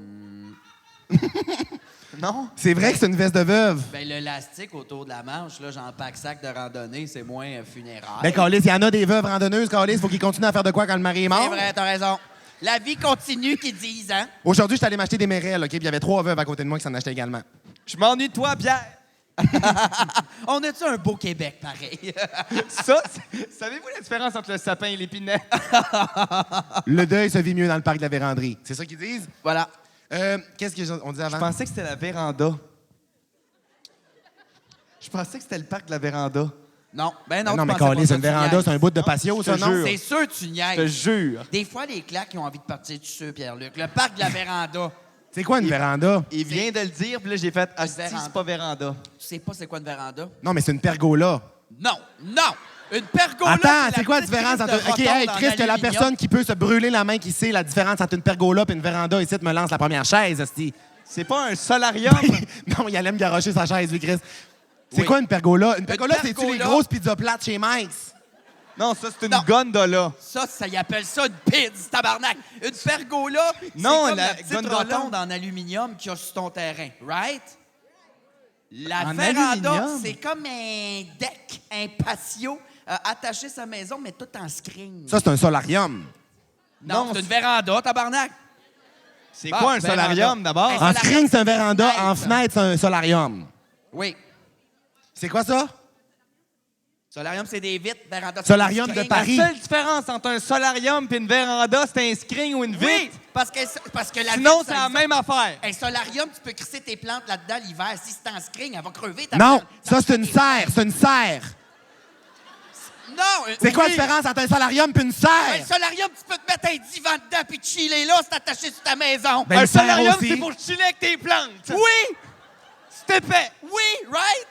Non? C'est vrai que c'est une veste de veuve. Ben, l'élastique autour de la manche, là, genre pack-sac de randonnée, c'est moins funéraire. Ben, Carlis, il y en a des veuves randonneuses, Carlis. Faut qu'ils continuent à faire de quoi quand le mari est mort. C'est vrai, t'as raison. La vie continue, qu'ils disent, hein? Aujourd'hui, je suis allé m'acheter des mérelles, OK? Puis il y avait 3 veuves à côté de moi qui s'en achetaient également. Je m'ennuie de toi, Pierre. On a-tu un beau Québec, pareil? Ça, savez-vous la différence entre le sapin et l'épinette? Le deuil se vit mieux dans le parc de la véranderie. C'est ça qu'ils disent? Voilà. Qu'est-ce qu'on disait Je avant? pensais que c'était la véranda. Je pensais que c'était le parc de la véranda. Non, ben non, Non, tu mais pensais Carlis, pas c'est une ça, tu véranda, niaises. c'est un bout de patio, ça, te non? jure. C'est sûr, tu Je te niaises. jure. Des fois, les claques, ils ont envie de partir du dessus, Pierre-Luc. Le parc de la véranda. C'est quoi une véranda? Il vient de le dire, puis là, j'ai fait Asti, véranda. c'est pas véranda. Tu sais pas c'est quoi une véranda? Non, mais c'est une pergola. Non, non! Une pergola, Attends, c'est la quoi la petite différence crise entre. de OK, hey, rotonde en Chris, que la aluminium. personne qui peut se brûler la main qui sait la différence entre une pergola et une véranda ici me lance la première chaise, esti. C'est pas un solarium. Non, il allait me garocher sa chaise, lui, Chris. C'est Oui. quoi une pergola? Une pergola, c'est-tu les pergola- grosses pizzas plates chez Mike's? Non, ça, c'est une Non. gondola. Ça y appelle ça une pizza, tabarnak. Une pergola, Non, c'est comme la la petite gondola. rotonde en aluminium qu'il y a sur ton terrain, right? La En véranda, aluminium? c'est comme un deck, un patio attaché à sa maison, mais tout en screen. Ça, c'est un solarium. non, c'est une véranda, tabarnak. C'est Bon, quoi un véranda. solarium, d'abord? Un En solarium, screen, c'est un véranda. fenêtre. En fenêtre, c'est un solarium. Oui. C'est quoi ça? Solarium, c'est des vitres. Véranda, c'est Solarium des de screens. Paris. La seule différence entre un solarium et une véranda, c'est un screen ou une vitre. Oui, parce que la Sinon, vitre, c'est ça la existe. même affaire. Un solarium, tu peux crisser tes plantes là-dedans l'hiver. Si c'est en screen, elle va crever. ta Non, plante. ça, c'est une serre. C'est une serre. Non! C'est quoi la oui. différence entre un solarium et une Un serre? solarium, tu peux te mettre un divan dedans puis te chiller là, c'est attaché sur ta maison. Ben, Un une serre solarium, aussi. c'est pour chiller avec tes plantes. Oui! C'est épais. Oui, right?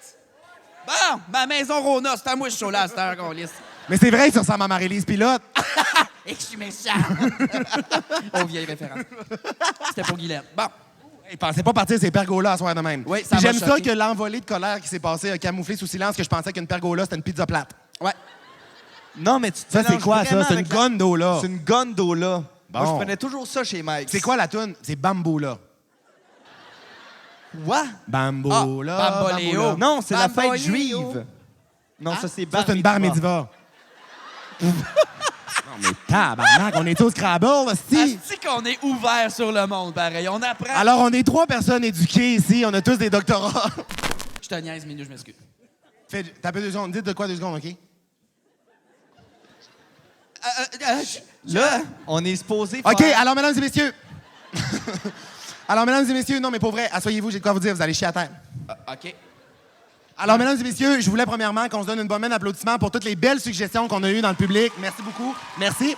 Bon, ma maison Rona, c'est à moi, je suis chaud là, à cette heure qu'on lisse. Mais c'est vrai que ça ressemble à Marie-Lise Pilote. Et que je suis méchant. Oh, vieille référence. C'était pour Guylaine. Bon. Il pensait pas partir ces pergolas à soir de même. Oui, ça Puis m'a j'aime ça choqué. que l'envolée de colère qui s'est passée a camouflé sous silence que je pensais qu'une pergola, c'était une pizza plate. Ouais. Non, mais tu te Ça, c'est mélanges quoi, ça? vraiment C'est une avec la- gondola. C'est une gondola. Bon. Moi, je prenais toujours ça chez Mike. C'est quoi la toune? C'est Bamboula. Quoi? Bamboula. Ah, Bamboléo. Bamboula. Non, c'est la fête Bamboléo. juive. Non, Hein? ça, c'est Ça, c'est une bar mitzvah. Mitzvah. Non, mais tabarnak, on est au Scrabble, hostie. Est-ce qu'on est ouvert sur le monde, pareil? On apprend. Alors, on est 3 personnes éduquées ici. On a tous des doctorats. Je te niaise, Minou, je m'excuse. T'as peu 2 secondes. Dites de quoi 2 secondes, OK? Là, on est supposé faire... OK, alors, mesdames et messieurs. Alors, mesdames et messieurs, non, mais pour vrai, asseyez-vous, j'ai de quoi vous dire. Vous allez chier à terre. OK. Alors, mesdames et messieurs, je voulais premièrement qu'on se donne une bonne main d'applaudissements pour toutes les belles suggestions qu'on a eues dans le public. Merci beaucoup. Merci.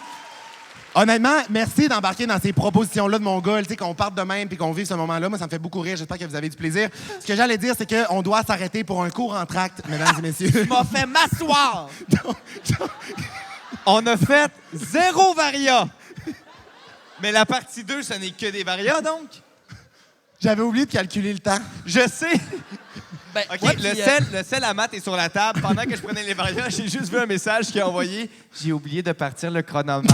Honnêtement, merci d'embarquer dans ces propositions-là de mon gars, tu sais, qu'on parte de même puis qu'on vive ce moment-là. Moi, ça me fait beaucoup rire. J'espère que vous avez du plaisir. Ce que j'allais dire, c'est qu'on doit s'arrêter pour un cours en tract, mesdames et messieurs. Tu m'as fait m'asseoir. On a fait 0 varia. Mais la partie 2, ce n'est que des varias, donc. J'avais oublié de calculer le temps. Je sais. Ben, OK, moi, le puis, sel à maths est sur la table. Pendant que je prenais les varias, j'ai juste vu un message qui a envoyé « J'ai oublié de partir le chronomètre. »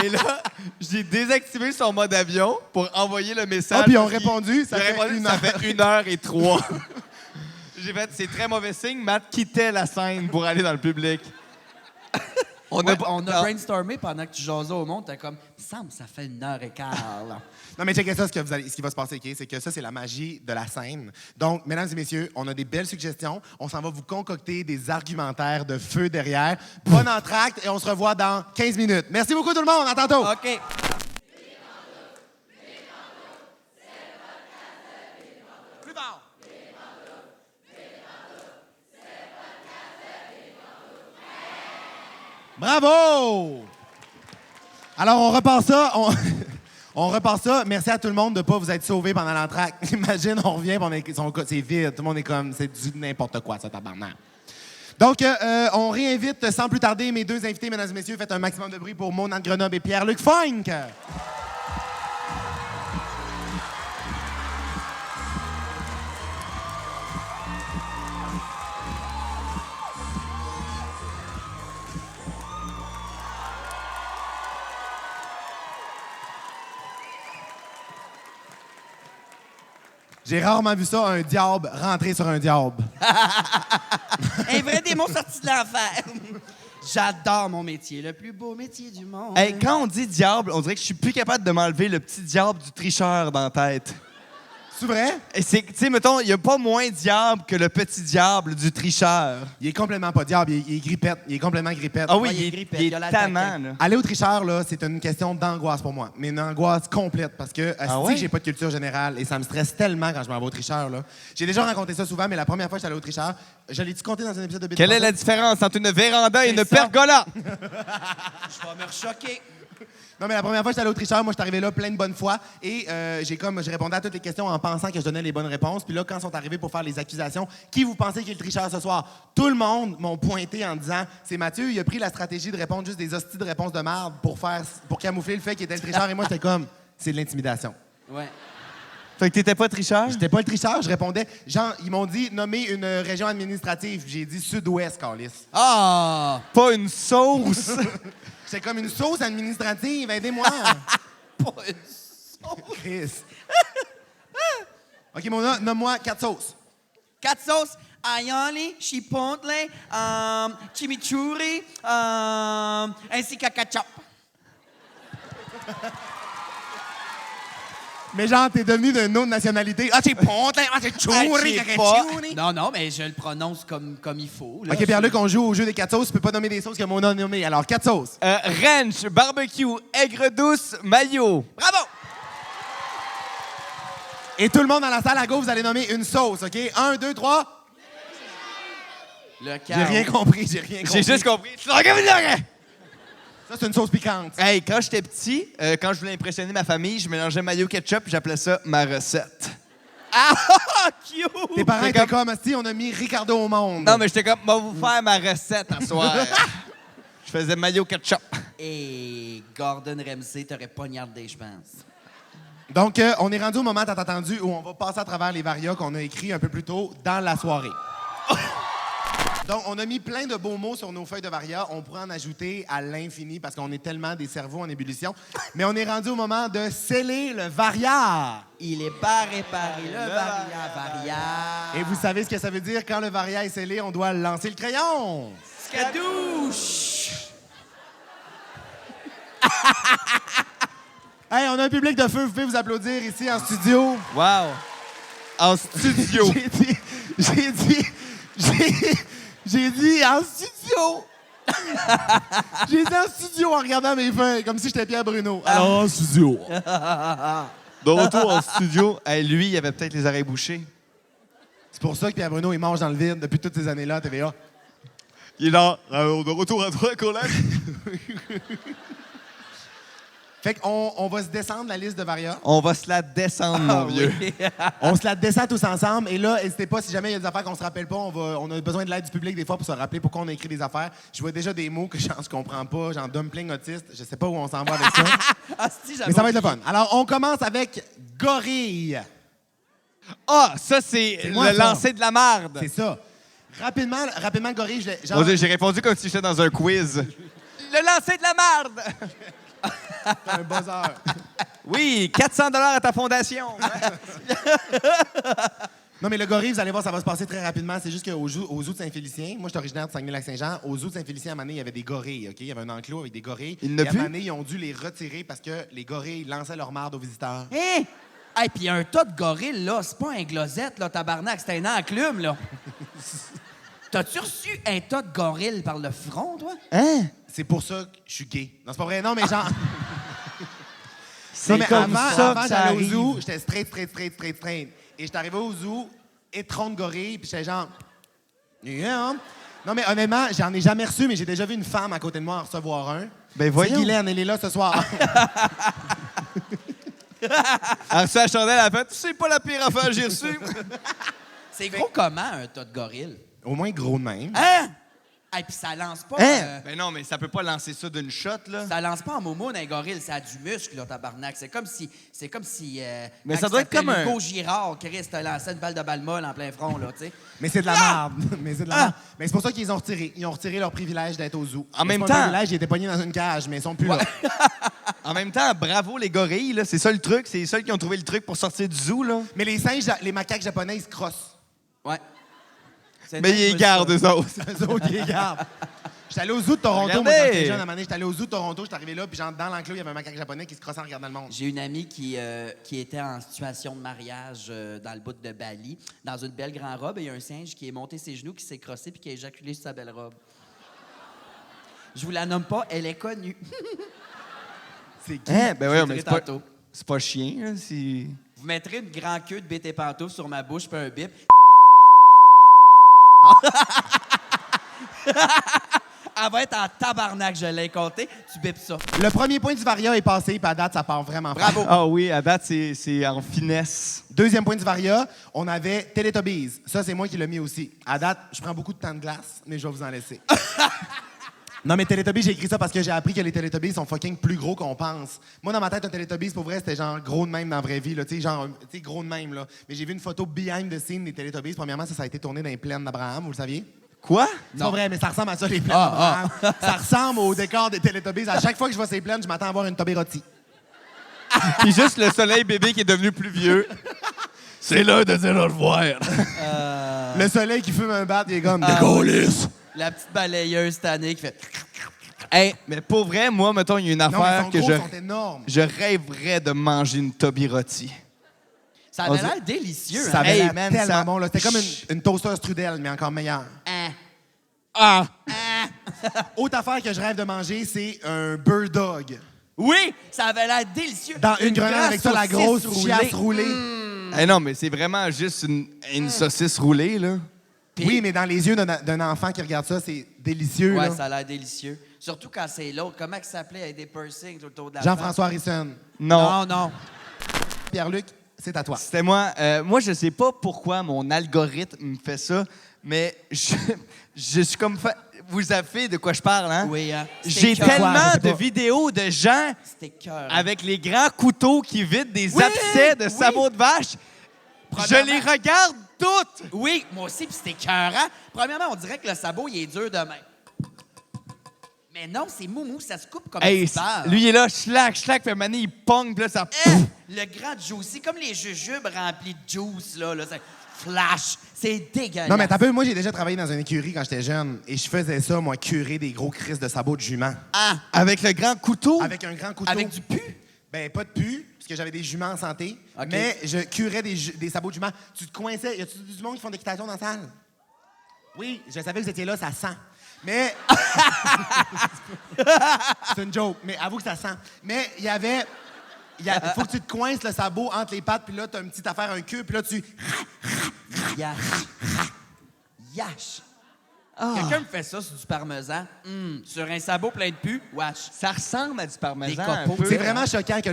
Et là, j'ai désactivé son mode avion pour envoyer le message. Ah, puis ils ont qui- répondu, ça ils ont fait répondu, une ça heure. fait 1h03. J'ai fait, c'est très mauvais signe. Matt quittait la scène pour aller dans le public. on a brainstormé pendant que tu jasais au monde. T'as comme, il me semble que ça fait 1h15. Là. Non, mais checkez ça, ce qui va se passer, OK? C'est que ça, c'est la magie de la scène. Donc, mesdames et messieurs, on a des belles suggestions. On s'en va vous concocter des argumentaires de feu derrière. Bon entracte et on se revoit dans 15 minutes. Merci beaucoup, tout le monde. À tantôt. OK. Plus fort. Bravo! Alors, on repart ça. On repart ça. Merci à tout le monde de ne pas vous être sauvés pendant l'entracte. Imagine, on revient, c'est vide. Tout le monde est comme, c'est du n'importe quoi, ça, tabarnak. Donc, on réinvite sans plus tarder mes deux invités, mesdames et messieurs. Faites un maximum de bruit pour Mona de Grenoble et Pierre-Luc Funk. J'ai rarement vu ça, un diable rentrer sur un diable. Un vrai démon sorti de l'enfer. J'adore mon métier, le plus beau métier du monde. Hey, quand on dit diable, on dirait que je suis plus capable de m'enlever le petit diable du tricheur dans la tête. C'est vrai? Et c'est, tu sais, mettons, il n'y a pas moins diable que le petit diable du tricheur. Il est complètement pas diable, il est grippette. Il est complètement grippette. Ah oui, Ouais, il est il grippé, est il a la tannant, taquin. là. Aller au tricheur, là, c'est une question d'angoisse pour moi. Mais une angoisse complète parce que ouais? j'ai pas de culture générale et ça me stresse tellement quand je m'en vais au tricheur. Là. J'ai déjà raconté ça souvent, mais la première fois que j'allais au tricheur, je l'ai-tu compté dans un épisode de Bit Quelle est Pantofle? la différence entre une véranda et C'est une ça. pergola? Je vais me rechoquer. Non, mais la première fois que j'étais allé au tricheur, moi, je suis arrivé là plein de bonne foi et je répondais à toutes les questions en pensant que je donnais les bonnes réponses. Puis là, quand ils sont arrivés pour faire les accusations, qui vous pensez qui est le tricheur ce soir? Tout le monde m'ont pointé en disant c'est Mathieu, il a pris la stratégie de répondre juste des hosties de réponses de merde pour camoufler le fait qu'il était le tricheur. Et moi, j'étais comme c'est de l'intimidation. Ouais. Fait que t'étais pas tricheur? J'étais pas le tricheur, je répondais. Genre, ils m'ont dit nommer une région administrative. J'ai dit Sud-Ouest, Carlis. Ah! Pas une sauce? C'est comme une sauce administrative, aidez-moi. Pas une sauce. Chris. OK, Mona, nomme-moi 4 sauces. 4 sauces. Aioli, chipotle, chimichurri, ainsi que ketchup. Mais genre, t'es devenu d'une autre nationalité. Ah, c'est pontin, ah, c'est chouri, chouri. Non, mais je le prononce comme il faut. Là. OK, Pierre-Luc, on joue au jeu des 4 sauces. Tu peux pas nommer des sauces que Mona a nommées. Alors, 4 sauces. Ranch, barbecue, aigre douce, mayo. Bravo! Et tout le monde dans la salle à gauche, vous allez nommer une sauce, OK? 1, 2, 3. Le J'ai rien compris, j'ai rien compris. J'ai juste compris. Ça, c'est une sauce piquante. Hey, quand j'étais petit, quand je voulais impressionner ma famille, je mélangeais mayo ketchup et j'appelais ça ma recette. Ah, cute! Tes parents C'est étaient comme- comme, si on a mis Ricardo au monde. Non, mais j'étais comme, va vous faire ma recette à soir. Je faisais mayo ketchup. Et Gordon Ramsay t'aurait poignardé, je pense. Donc, on est rendu au moment tant attendu où on va passer à travers les varias qu'on a écrits un peu plus tôt dans la soirée. Donc, on a mis plein de beaux mots sur nos feuilles de varia. On pourrait en ajouter à l'infini parce qu'on est tellement des cerveaux en ébullition. Mais on est rendu au moment de sceller le varia. Il est pas réparé, le varia. Et vous savez ce que ça veut dire? Quand le varia est scellé, on doit lancer le crayon. Skadouche! Hey, on a un public de feu. Vous pouvez vous applaudir ici en studio. Wow. En studio. J'ai dit en studio. J'ai dit en studio en regardant mes feuilles, comme si j'étais Pierre Bruno. Alors, en studio. De retour en studio, hey, lui, il avait peut-être les oreilles bouchées. C'est pour ça que Pierre Bruno, il mange dans le vide depuis toutes ces années-là à TVA. Il est là, de retour à toi, collègue. Fait qu'on va se descendre la liste de varia. On va se la descendre, mon vieux. On se la descend tous ensemble. Et là, n'hésitez pas, si jamais il y a des affaires qu'on se rappelle pas, on a besoin de l'aide du public des fois pour se rappeler pourquoi on a écrit des affaires. Je vois déjà des mots que genre, je comprends pas, genre dumpling autiste. Je sais pas où on s'en va avec ça. Asti, j'avais Mais ça va être le oublié. fun. Alors, on commence avec gorille. Ah, ça, c'est C'est moi, le ça. lancer de la marde. C'est ça. Rapidement, gorille, je l'ai- genre, Mon Dieu, j'ai répondu comme si j'étais dans un quiz. Le lancer de la marde! t'es un buzzer. Oui, 400 $ à ta fondation. Non, mais le gorille, vous allez voir, ça va se passer très rapidement. C'est juste qu'au zoo de Saint-Félicien, moi, je suis originaire de Saguenay-Lac-Saint-Jean. Au zoo de Saint-Félicien, à un moment donné, il y avait des gorilles, OK? Il y avait un enclos avec des gorilles. Il y en a Et à un plus? moment donné, ils ont dû les retirer parce que les gorilles lançaient leur marde aux visiteurs. Hein? Hey, puis un tas de gorilles, là, c'est pas un glosette, là, tabarnak, c'est un enclume, là. T'as-tu reçu un tas de gorilles par le front, toi? Hein? C'est pour ça que je suis gay. Non, c'est pas vrai. Non, mais genre... C'est non, mais comme avant, ça avant que ça j'allais au arrive. zoo, j'étais straight. Et j'étais arrivé au zoo, étron de gorille, puis j'étais genre... Yeah. Non, mais honnêtement, j'en ai jamais reçu, mais j'ai déjà vu une femme à côté de moi en recevoir un. Ben C'est voyons. Guylaine, elle est là ce soir. Elle a reçu la chandelle, elle a fait « C'est pas la pire affaire que j'ai reçue. » C'est gros comment, un tas de gorilles? Au moins gros de même. Hein? Et puis ça lance pas... Hein? Ben non, mais ça peut pas lancer ça d'une shot, là. Ça lance pas en momo d'un gorille, ça a du muscle, là, tabarnak. C'est comme si... Mais quand ça doit il être comme s'appelle un- Hugo Girard, Chris, t'a lancé une balle de balle molle en plein front, là, tu sais. Mais c'est de la merde. Mais c'est de la merde. Mais c'est pour ça qu'ils ont retiré. Ils ont retiré leur privilège d'être au zoo. En Mais même c'est pas un temps- privilège, ils étaient pognés dans une cage, mais ils sont plus là. En même temps, bravo les gorilles, là. C'est ça le truc. C'est les seuls qui ont trouvé le truc pour sortir du zoo, là. Mais les singes, les macaques japonais, ils se crossent. Ouais. C'est Mais dingue, ils ça. gardent, eux autres. Eux autres, ils les gardent. J'étais allé au zoo de Toronto, moi, Regardez! quand j'étais jeune, à un moment donné, j'étais allé au zoo de Toronto, j'étais arrivé là, puis genre, dans l'enclos, il y avait un macaque japonais qui se crossait en regardant le monde. J'ai une amie qui était en situation de mariage dans le bout de Bali, dans une belle grande robe, et il y a un singe qui est monté ses genoux, qui s'est crossé puis qui a éjaculé sur sa belle robe. Je vous la nomme pas, elle est connue. C'est qui? Hein? Ben oui, Je mais dirai c'est pas, tantôt. c'est pas chien, là. C'est... Vous mettrez une grande queue de bête et pantoufle sur ma bouche puis un bip. Elle va être en tabarnak, je l'ai compté. Tu bipes ça. Le premier point du Varia est passé, puis à date, ça part vraiment fort. Bravo. Ah oui, à date, c'est en finesse. Deuxième point du Varia, on avait Teletubbies. Ça, c'est moi qui l'ai mis aussi. À date, je prends beaucoup de temps de glace, mais je vais vous en laisser. Non, mais Teletubbies, j'ai écrit ça parce que j'ai appris que les Teletubbies sont fucking plus gros qu'on pense. Moi, dans ma tête, un Teletubbies, pour vrai, c'était genre gros de même dans la vraie vie, là. Tu sais, genre, tu sais, gros de même, là. Mais j'ai vu une photo behind the scene des Teletubbies. Premièrement, ça a été tourné dans les plaines d'Abraham, vous le saviez? Quoi? C'est pas vrai, mais ça ressemble à ça, les plaines d'Abraham. Ça ressemble au décor des Teletubbies. À chaque fois que je vois ces plaines, je m'attends à voir une Tobirotti. Puis juste le soleil bébé qui est devenu plus vieux. C'est l'heure de dire au revoir. Le soleil qui fume un bat, il est comme... La petite balayeuse cette année qui fait... Hey, mais pour vrai, moi, mettons, il y a une Non, mais ils affaire sont que gros, ils sont énormes. je rêverais de manger une Tobirotti. Ça avait l'air délicieux. Ça hein? avait Hey, l'air man, tellement ça- bon, là. C'était comme une toaster strudel, mais encore meilleur. Hein. Ah! Autre affaire que je rêve de manger, c'est un bird dog. Oui, ça avait l'air délicieux. Dans une grenade avec ça, la grosse saucisse chiasse roulée. Eh non, mais c'est vraiment juste une saucisse roulée, là. Puis- Oui, mais dans les yeux d'un enfant qui regarde ça, c'est délicieux. Ouais, là. ça a l'air délicieux. Surtout quand c'est l'autre. Comment il s'appelait avec des piercings tout autour de la Jean-François Harrison. Non. Non, non. Pierre-Luc, c'est à toi. C'était moi. Moi, je sais pas pourquoi mon algorithme me fait ça, mais je suis comme... Vous savez de quoi je parle, hein? Oui, hein. J'ai C'était tellement je sais de pas. vidéos de gens C'était cœur. avec les grands couteaux qui vident des Oui, abcès de oui. sabots de vache. Je Premièrement- les regarde toutes. Oui, moi aussi, puis c'était cœurant. Premièrement, on dirait que le sabot, il est dur de même. Mais non, c'est mou, ça se coupe comme Hey, du beurre. lui, il est là, schlac, puis à un moment donné, il pong, puis là, ça... Le grand juicy, comme les jujubes remplis de juice, là c'est flash. C'est dégueulasse. Non, mais t'as peu, moi, j'ai déjà travaillé dans une écurie quand j'étais jeune. Et je faisais ça, moi, curer des gros crises de sabots de jument. Ah, Avec le grand couteau. Avec un grand couteau. avec du pu? Ben, pas de pu, parce que j'avais des juments en santé. OK. Mais je curais des sabots de jument. Tu te coinçais. Y a-tu du monde qui font de l'équitation dans la salle? Oui, je savais que vous étiez là, ça sent. Mais. C'est une joke, mais avoue que ça sent. Mais il y avait. Il faut que tu te coinces le sabot entre les pattes, puis là, t'as une petite affaire, un queue, puis là, tu. Yash. Yash. Quelqu'un me fait ça sur du parmesan. Sur un sabot plein de pu. Wesh. Ça ressemble à du parmesan Des un copeaux. peu. C'est vraiment choquant que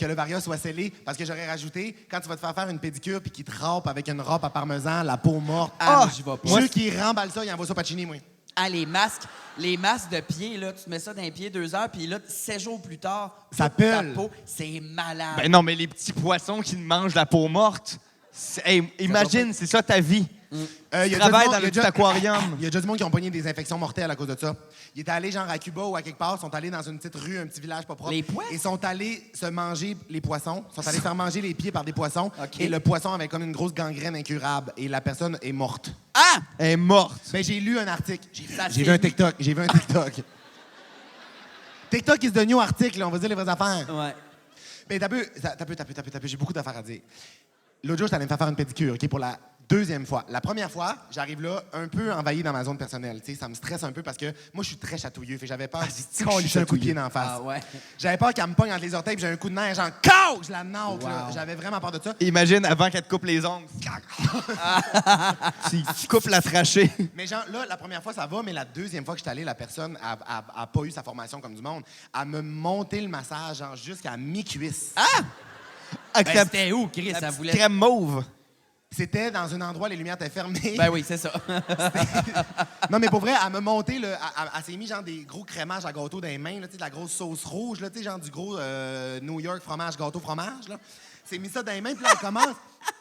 le Varia soit scellé, parce que j'aurais rajouté, quand tu vas te faire une pédicure, puis qu'il te râpe avec une râpe à parmesan, la peau morte. Ah, j'y vais pas. Ceux qui remballent ça, ils envoient ça au Pacini, moi. Ah, les masques de pied, là, tu te mets ça dans les pieds 2 heures, puis là, 7 jours plus tard, Ça toute ta pèle. peau, c'est malade. Ben non, mais les petits poissons qui mangent la peau morte. Hey, imagine, c'est ça ta vie. Il travailles dans le petit aquarium. Il y a déjà du monde qui ont pogné des infections mortelles à cause de ça. Ils étaient allés genre à Cuba ou à quelque part, sont allés dans une petite rue, un petit village pas propre. Les poissons? Et sont allés se manger les poissons. Sont allés faire manger les pieds par des poissons. OK. Et le poisson avait comme une grosse gangrène incurable. Et la personne est morte. Ah! Elle est morte. Ben, j'ai lu un article. Ça J'ai s'est vu un lu. TikTok. J'ai vu un TikTok. TikTok is the new article, là. On va dire les vraies affaires. Ouais. Mais t'as peu. J'ai beaucoup d'affaires à dire. L'autre jour, j'étais allé me faire une pédicure, OK, pour la Deuxième fois. La première fois, j'arrive là un peu envahi dans ma zone personnelle. Tu sais, ça me stresse un peu parce que moi, je suis très chatouilleux. Fait que j'avais peur c'est-tu que que je je suis suis un coup de pied chatouilleux? dans la face. Ah ouais. J'avais peur qu'elle me pogne entre les orteils puis j'ai un coup de nerf, genre, couch! Je la knock, là. J'avais vraiment peur de ça. Imagine avant qu'elle te coupe les ongles. tu coupes la trachée. Mais genre, là, la première fois, ça va, mais la deuxième fois que je suis allé, la personne a pas eu sa formation comme du monde. Elle me monté le massage, genre, jusqu'à mi-cuisse. Avec Ben, la c'était où, Chris? la Ça petite voulait... crème mauve. C'était dans un endroit, les lumières étaient fermées. Ben oui, c'est ça. Non, mais pour vrai, elle m'a monté, là, elle s'est mis genre des gros crémages à gâteau dans les mains, là, tu sais, de la grosse sauce rouge, là, tu sais, genre du gros New York fromage, gâteau fromage, là. C'est mis ça dans les mains, puis là,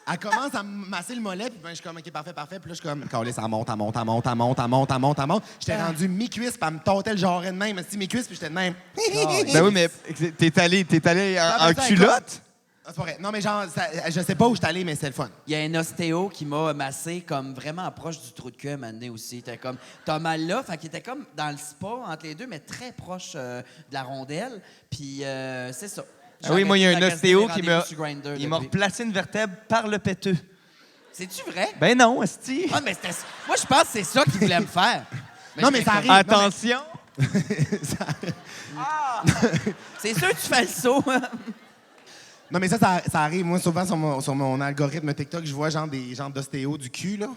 elle commence à me masser le mollet, puis ben, je suis comme, OK, parfait. Puis là, je suis comme, calé, ça monte. J'étais rendu mi-cuisse, puis elle me tâtait le jarret de même, mes cuisses, puis j'étais de même. Ben oui, mais t'es allé en culotte? Ah, c'est pas vrai. Non, mais genre, je sais pas où je suis allé, mais c'est le fun. Il y a un ostéo qui m'a massé comme vraiment proche du trou de cul à un moment donné aussi. T'as comme, t'as mal là, fait qu'il était comme dans le spa entre les deux, mais très proche de la rondelle. Puis c'est ça. Ah oui, moi, il y a un ostéo qui m'a Il m'a replacé une vertèbre par le péteux. C'est-tu vrai? Ben non, esti. Ah, mais c'était... Moi, je pense que c'est ça qu'il voulait me faire. Non, mais j'étais ça comme, arrive. Attention. C'est sûr que tu fais le saut. Non, mais ça arrive. Moi, souvent, sur mon algorithme TikTok, je vois genre des gens d'ostéo du cul, là.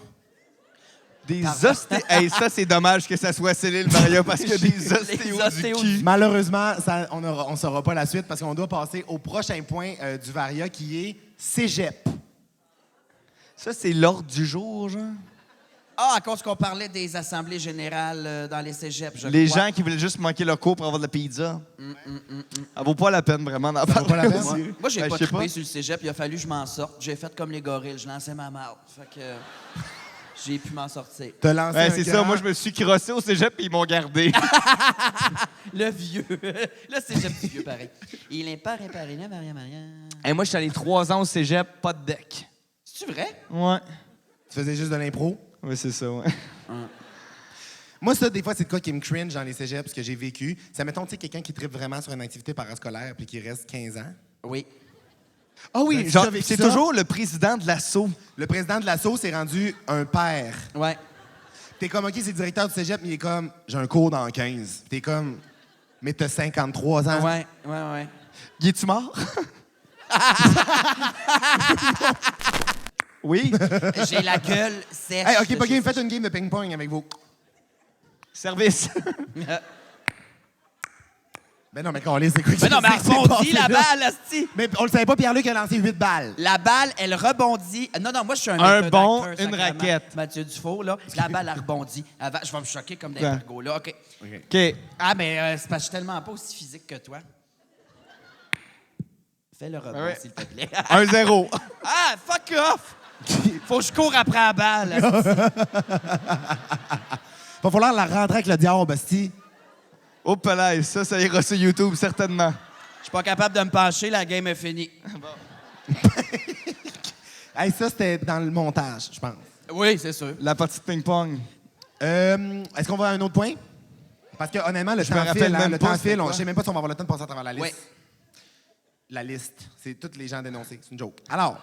Des ostéos. Hey, ça, c'est dommage que ça soit scellé le Maria parce que des ostéos du ostéos cul. Malheureusement, on ne saura pas la suite parce qu'on doit passer au prochain point du Varia qui est cégep. Ça, c'est l'ordre du jour, genre. Ah, à cause qu'on parlait des assemblées générales dans les cégeps, je Les crois. gens qui voulaient juste manquer leur cours pour avoir de la pizza. Ça vaut pas la peine vraiment d'en parler. vaut pas la peine? aussi. Moi, j'ai Ben, pas je sais trippé sur le cégep. Il a fallu que je m'en sorte. J'ai fait comme les gorilles. Je lançais ma marde. Fait que j'ai pu m'en sortir. T'as lancé Ouais, un c'est ça. grand- Moi, je me suis crossé au cégep et ils m'ont gardé. Le vieux. Le cégep du vieux, pareil. Il est pas réparé, là, Maria. Et moi, je suis allé 3 ans au cégep, pas de deck. C'est-tu vrai? Ouais. Tu faisais juste de l'impro? Oui, c'est ça, ouais. Moi, ça, des fois, c'est de quoi qui me cringe dans les cégeps, ce que j'ai vécu. Ça, mettons, tu sais, quelqu'un qui tripe vraiment sur une activité parascolaire puis qui reste 15 ans. Oui. Ah oui, T'as-tu genre, déjà vécu c'est ça? toujours le président de l'assaut. Le président de l'assaut s'est rendu un père. Ouais. T'es comme, OK, c'est le directeur du cégep, mais il est comme, j'ai un cours dans 15. T'es comme, mais t'as 53 ans. Ouais. Y es-tu mort? Oui. J'ai la gueule sèche. Hey, OK, de pas game, chez- faites une game de ping-pong avec vous. Service. Ben non, mais calé, c'est quoi? Mais non, mais elle c'est passé rebondit la là? balle, asti. Mais on le savait pas, Pierre-Luc a lancé 8 balles. La balle, elle rebondit. Non, moi, je suis un Un état bond, d'acteur, une sacrément. raquette. Mathieu Dufault, là. La balle, elle rebondit. Je vais me choquer comme des Ouais. pergots, là. OK. OK. Ah, mais c'est parce que je suis tellement pas aussi physique que toi. Fais le rebond, Ouais. s'il te plaît. 1-0. Ah, fuck off! Faut que je cours après la balle. asti. Va falloir la rentrer avec le diable, Basti. Oh, là, ça ira sur YouTube, certainement. Je suis pas capable de me pencher, la game est finie. Hey, ça, c'était dans le montage, je pense. Oui, c'est sûr. La partie de ping-pong. Est-ce qu'on va à un autre point? Parce que honnêtement, le Je me temps rappelle file. hein, même le pas temps c'était file. quoi. Je sais même pas si on va avoir le temps de passer à travers la liste. Oui. La liste. C'est tous les gens dénoncés. C'est une joke. Alors.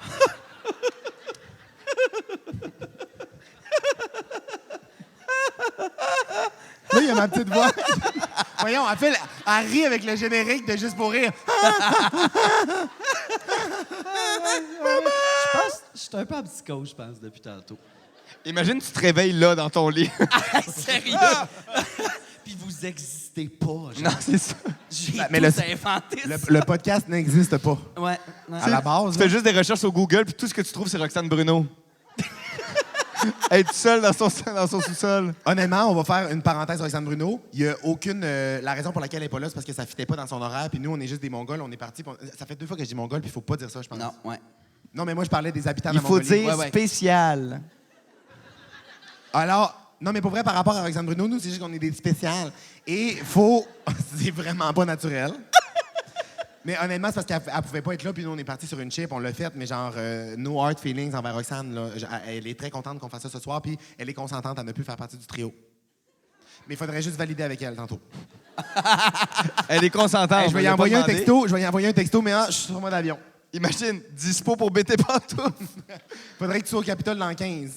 Là, il y a ma petite voix. Voyons, elle rit avec le générique de Juste pour rire. Je suis un peu en psychose, je pense, depuis tantôt. Imagine, tu te réveilles là, dans ton lit. Sérieux? Puis vous existez pas. genre. Non, c'est ça. J'ai Mais tout le- inventé. Le podcast n'existe pas. Ouais. À la base. Tu là. fais juste des recherches sur Google, puis tout ce que tu trouves, c'est Roxane Bruno. Être seule dans son sous-sol. Honnêtement, on va faire une parenthèse sur Alexandre Bruno. Il y a aucune. La raison pour laquelle elle n'est pas là, c'est parce que ça fitait pas dans son horaire. Puis nous, on est juste des Mongols. On est partis. Ça fait 2 fois que je dis Mongol, puis il faut pas dire ça, je pense. Non, ouais. Non, mais moi, je parlais des habitants de Il la faut Mongolie. dire Ouais. spécial. Alors, non, mais pour vrai, par rapport à Alexandre Bruno, nous, c'est juste qu'on est des spéciales. Et faut. C'est vraiment pas naturel. Mais honnêtement, c'est parce qu'elle pouvait pas être là, puis nous, on est partis sur une chip, on l'a fait, mais genre, no hard feelings envers Roxane. Là. Elle est très contente qu'on fasse ça ce soir, puis elle est consentante à ne plus faire partie du trio. Mais il faudrait juste valider avec elle tantôt. Elle est consentante. Hey, je vais y envoyer un texto, mais je suis sur mode avion. Imagine, dispo pour BT Pantouf. Faudrait que tu sois au Capitole dans 15.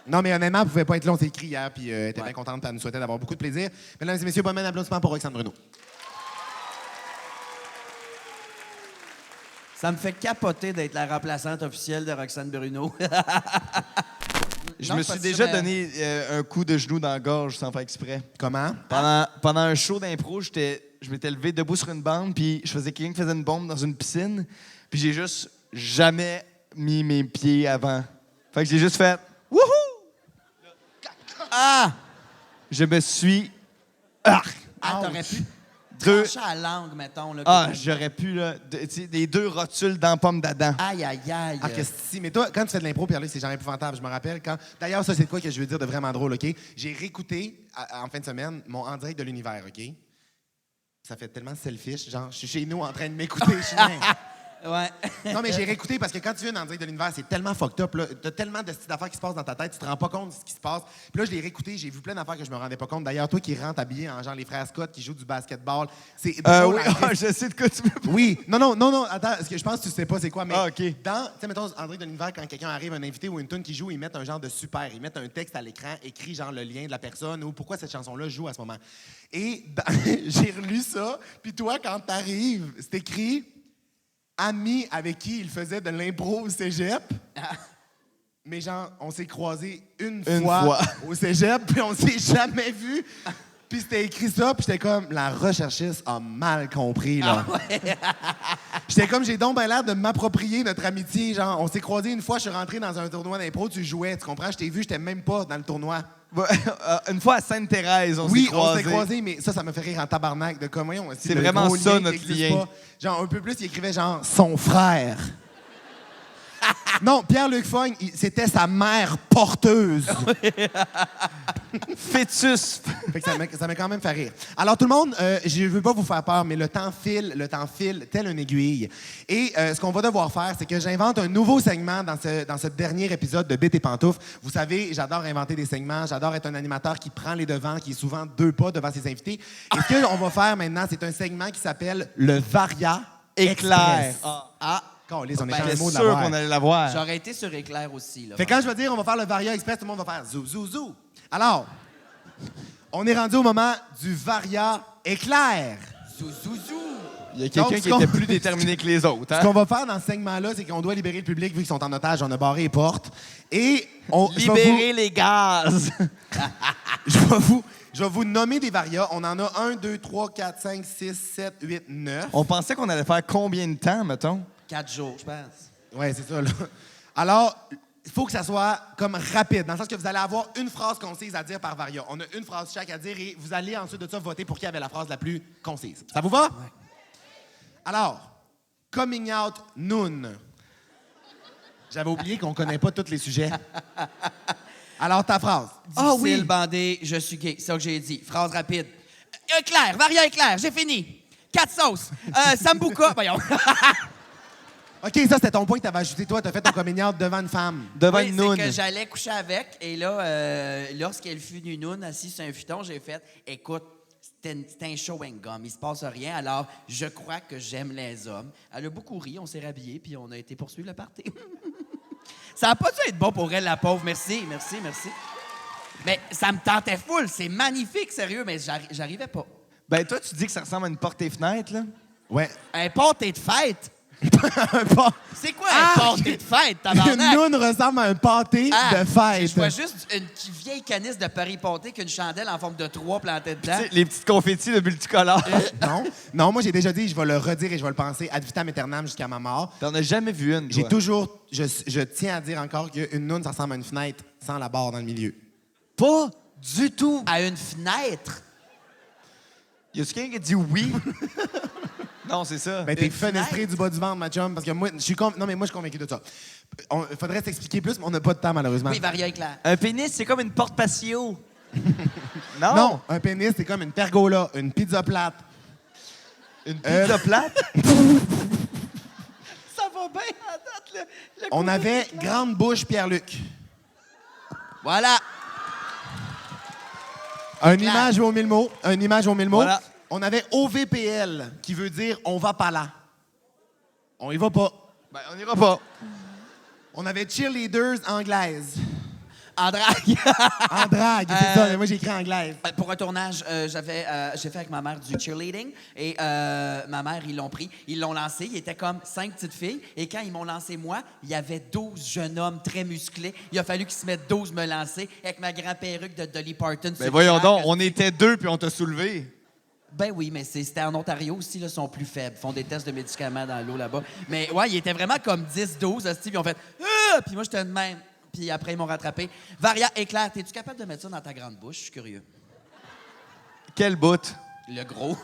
Non, mais honnêtement, vous pouvez pas être long, c'est écrit hier, puis elle était bien contente, elle nous souhaitait d'avoir beaucoup de plaisir. Mesdames et messieurs, bon applaudissement pour Roxane Bruno. Ça me fait capoter d'être la remplaçante officielle de Roxane Bruno. Je Non, me parce suis que déjà je- donné un coup de genou dans la gorge sans faire exprès. Comment? Pendant un show d'impro, je m'étais levé debout sur une bande, puis je faisais quelqu'un qui faisait une bombe dans une piscine, puis j'ai juste jamais mis mes pieds avant. Fait que j'ai juste fait « Wouhou! » Ah! Je me suis... Ah! Ah, t'aurais pu Deux... trancher à la langue, mettons. Là, Ah, j'aurais pu, là, tu sais, des 2 rotules dans la pomme d'Adam. Aïe, aïe, aïe. Ah, qu'est-ce que si, mais toi, quand tu fais de l'impro, Pierre-Luc, c'est genre épouvantable. Je me rappelle quand. D'ailleurs, ça, c'est de quoi que je veux dire de vraiment drôle, OK? J'ai réécouté, en fin de semaine, mon En direct de l'univers, OK? Ça fait tellement selfish. Genre, je suis chez nous en train de m'écouter. Je suis bien. Ouais. Non, mais j'ai réécouté parce que quand tu viens en direct de l'univers, c'est tellement fucked up. T'as tellement de styles d'affaires qui se passent dans ta tête, tu te rends pas compte de ce qui se passe. Puis là, je l'ai réécouté, j'ai vu plein d'affaires que je me rendais pas compte. D'ailleurs, toi qui rentres habillé en genre les frères Scott qui jouent du basketball, c'est drôle. Oui, je sais de quoi tu veux. Oui, non, attends, parce que je pense que tu sais pas c'est quoi, mais Ah, OK. dans, tu sais, mettons, André de l'univers, quand quelqu'un arrive, un invité ou une tune qui joue, ils mettent un genre de super, ils mettent un texte à l'écran, écrit genre le lien de la personne ou pourquoi cette chanson-là joue à ce moment. Et j'ai relu ça, puis toi, quand t'arrives, c'est écrit ami avec qui il faisait de l'impro au cégep. Mais genre, on s'est croisés une fois au cégep, puis on s'est jamais vus. Puis c'était écrit ça, puis j'étais comme, la recherchiste a mal compris, là. J'étais comme, j'ai donc bien l'air de m'approprier notre amitié. Genre, on s'est croisés une fois, je suis rentré dans un tournoi d'impro, tu jouais, tu comprends? Je t'ai vu, j'étais même pas dans le tournoi. Une fois à Sainte-Thérèse, on s'est Oui, croisés. on s'est croisés, mais ça me fait rire en tabarnak de comment on. C'est vraiment ça, notre lien. Genre, un peu plus, il écrivait genre son frère. Non, Pierre-Luc Fogne, c'était sa mère porteuse. Fœtus. Fait que ça m'a quand même fait rire. Alors, tout le monde, je ne veux pas vous faire peur, mais le temps file tel une aiguille. Et ce qu'on va devoir faire, c'est que j'invente un nouveau segment dans ce dernier épisode de Bit et Pantoufles. Vous savez, j'adore inventer des segments, j'adore être un animateur qui prend les devants, qui est souvent 2 pas devant ses invités. Et ce qu'on va faire maintenant, c'est un segment qui s'appelle le Varia Éclair. Express. Ah, Calisse, on est Ben, quand même J'étais mot de sûr l'avoir. qu'on allait l'avoir. j'aurais été sur éclair aussi. Là, Fait que quand je vais dire on va faire le Varia Express, tout le monde va faire zou, zou, zou. Alors, on est rendu au moment du Varia Éclair. Zou, zou, zou. Il y a quelqu'un Donc, qui était plus déterminé que les autres. Ce Hein? qu'on va faire dans ce segment-là, c'est qu'on doit libérer le public vu qu'ils sont en otage, on a barré les portes. Et Libérer les gaz. je vais vous nommer des Varia. On en a 1, 2, 3, 4, 5, 6, 7, 8, 9. On pensait qu'on allait faire combien de temps, mettons? 4 jours, je pense. Ouais, c'est ça, là. Alors, il faut que ça soit comme rapide, dans le sens que vous allez avoir une phrase concise à dire par Varia. On a une phrase chaque à dire et vous allez ensuite de ça voter pour qui avait la phrase la plus concise. Ça vous va? Ouais. Alors, coming out noon. J'avais oublié qu'on connaît pas tous les sujets. Alors, ta phrase. Difficile, bandé, je suis gay. C'est ça que j'ai dit. Phrase rapide. Éclair, Varia éclair, j'ai fini. 4 sauces. Sambuca, voyons. OK, ça, c'était ton point que tu avais ajouté. Toi, tu as fait ton coming out devant une femme. Devant Oui, une c'est noune. que j'allais coucher avec. Et là, lorsqu'elle fut nue noune, assise sur un futon, j'ai fait « Écoute, c'était un chewing gum, il se passe rien, alors je crois que j'aime les hommes. » Elle a beaucoup ri, on s'est rhabillés, puis on a été poursuivre le party. Ça n'a pas dû être bon pour elle, la pauvre. Merci. Mais ça me tentait full. C'est magnifique, sérieux, mais j'arrivais pas. Ben, toi, tu dis que ça ressemble à une porte et fenêtre, là? Ouais. Un pâté de fête? Pas- C'est quoi un pâté de fête, Une tabarnak? noune ressemble à un pâté de fête. Je vois juste une vieille canisse de Paris pâté qu'une chandelle en forme de 3 plantée dedans. Tu sais, les petites confettis de multicolores. Non, moi, j'ai déjà dit, je vais le redire et je vais le penser ad vitam aeternam jusqu'à ma mort. T'en as jamais vu une, J'ai toi. toujours... Je tiens à dire encore qu'une noune, ça ressemble à une fenêtre sans la barre dans le milieu. Pas du tout. À une fenêtre. Y a-tu quelqu'un qui a dit oui? Non, c'est ça. Ben, t'es Une fenestré fenêtre? du bas du ventre, ma chum, parce que moi, Non, mais moi, je suis convaincu de ça. Il faudrait s'expliquer plus, mais on n'a pas de temps, malheureusement. Oui, Varia éclair. Un pénis, c'est comme une porte patio. Non? Non, un pénis, c'est comme une pergola, une pizza plate. Une pizza plate? Ça va bien à date, le On coup avait d'éclair. grande bouche Pierre-Luc. Voilà. Une image vaut 1000 mots. Une image vaut 1000 mots. Voilà. On avait OVPL, qui veut dire on va pas là. On y va pas. Ben, on n'ira pas. On avait cheerleaders anglaises. En drague. En drague, c'est ça. Mais moi, j'ai écrit anglaise. Pour un tournage, j'ai fait avec ma mère du cheerleading et ma mère, ils l'ont pris, ils l'ont lancé. Il était comme 5 petites filles et quand ils m'ont lancé moi, il y avait 12 jeunes hommes très musclés. Il a fallu qu'ils se mettent 12 me lancer avec ma grande perruque de Dolly Parton. sur Ben le voyons crâne. donc, on était 2 puis on t'a soulevé. Ben oui, mais c'était en Ontario aussi, là, ils sont plus faibles. Ils font des tests de médicaments dans l'eau là-bas. Mais ouais, ils étaient vraiment comme 10-12, hostie, puis ils ont fait « Puis moi, j'étais de même. Puis après, ils m'ont rattrapé. Varia, éclair, es-tu capable de mettre ça dans ta grande bouche? Je suis curieux. Quel bout. Le gros.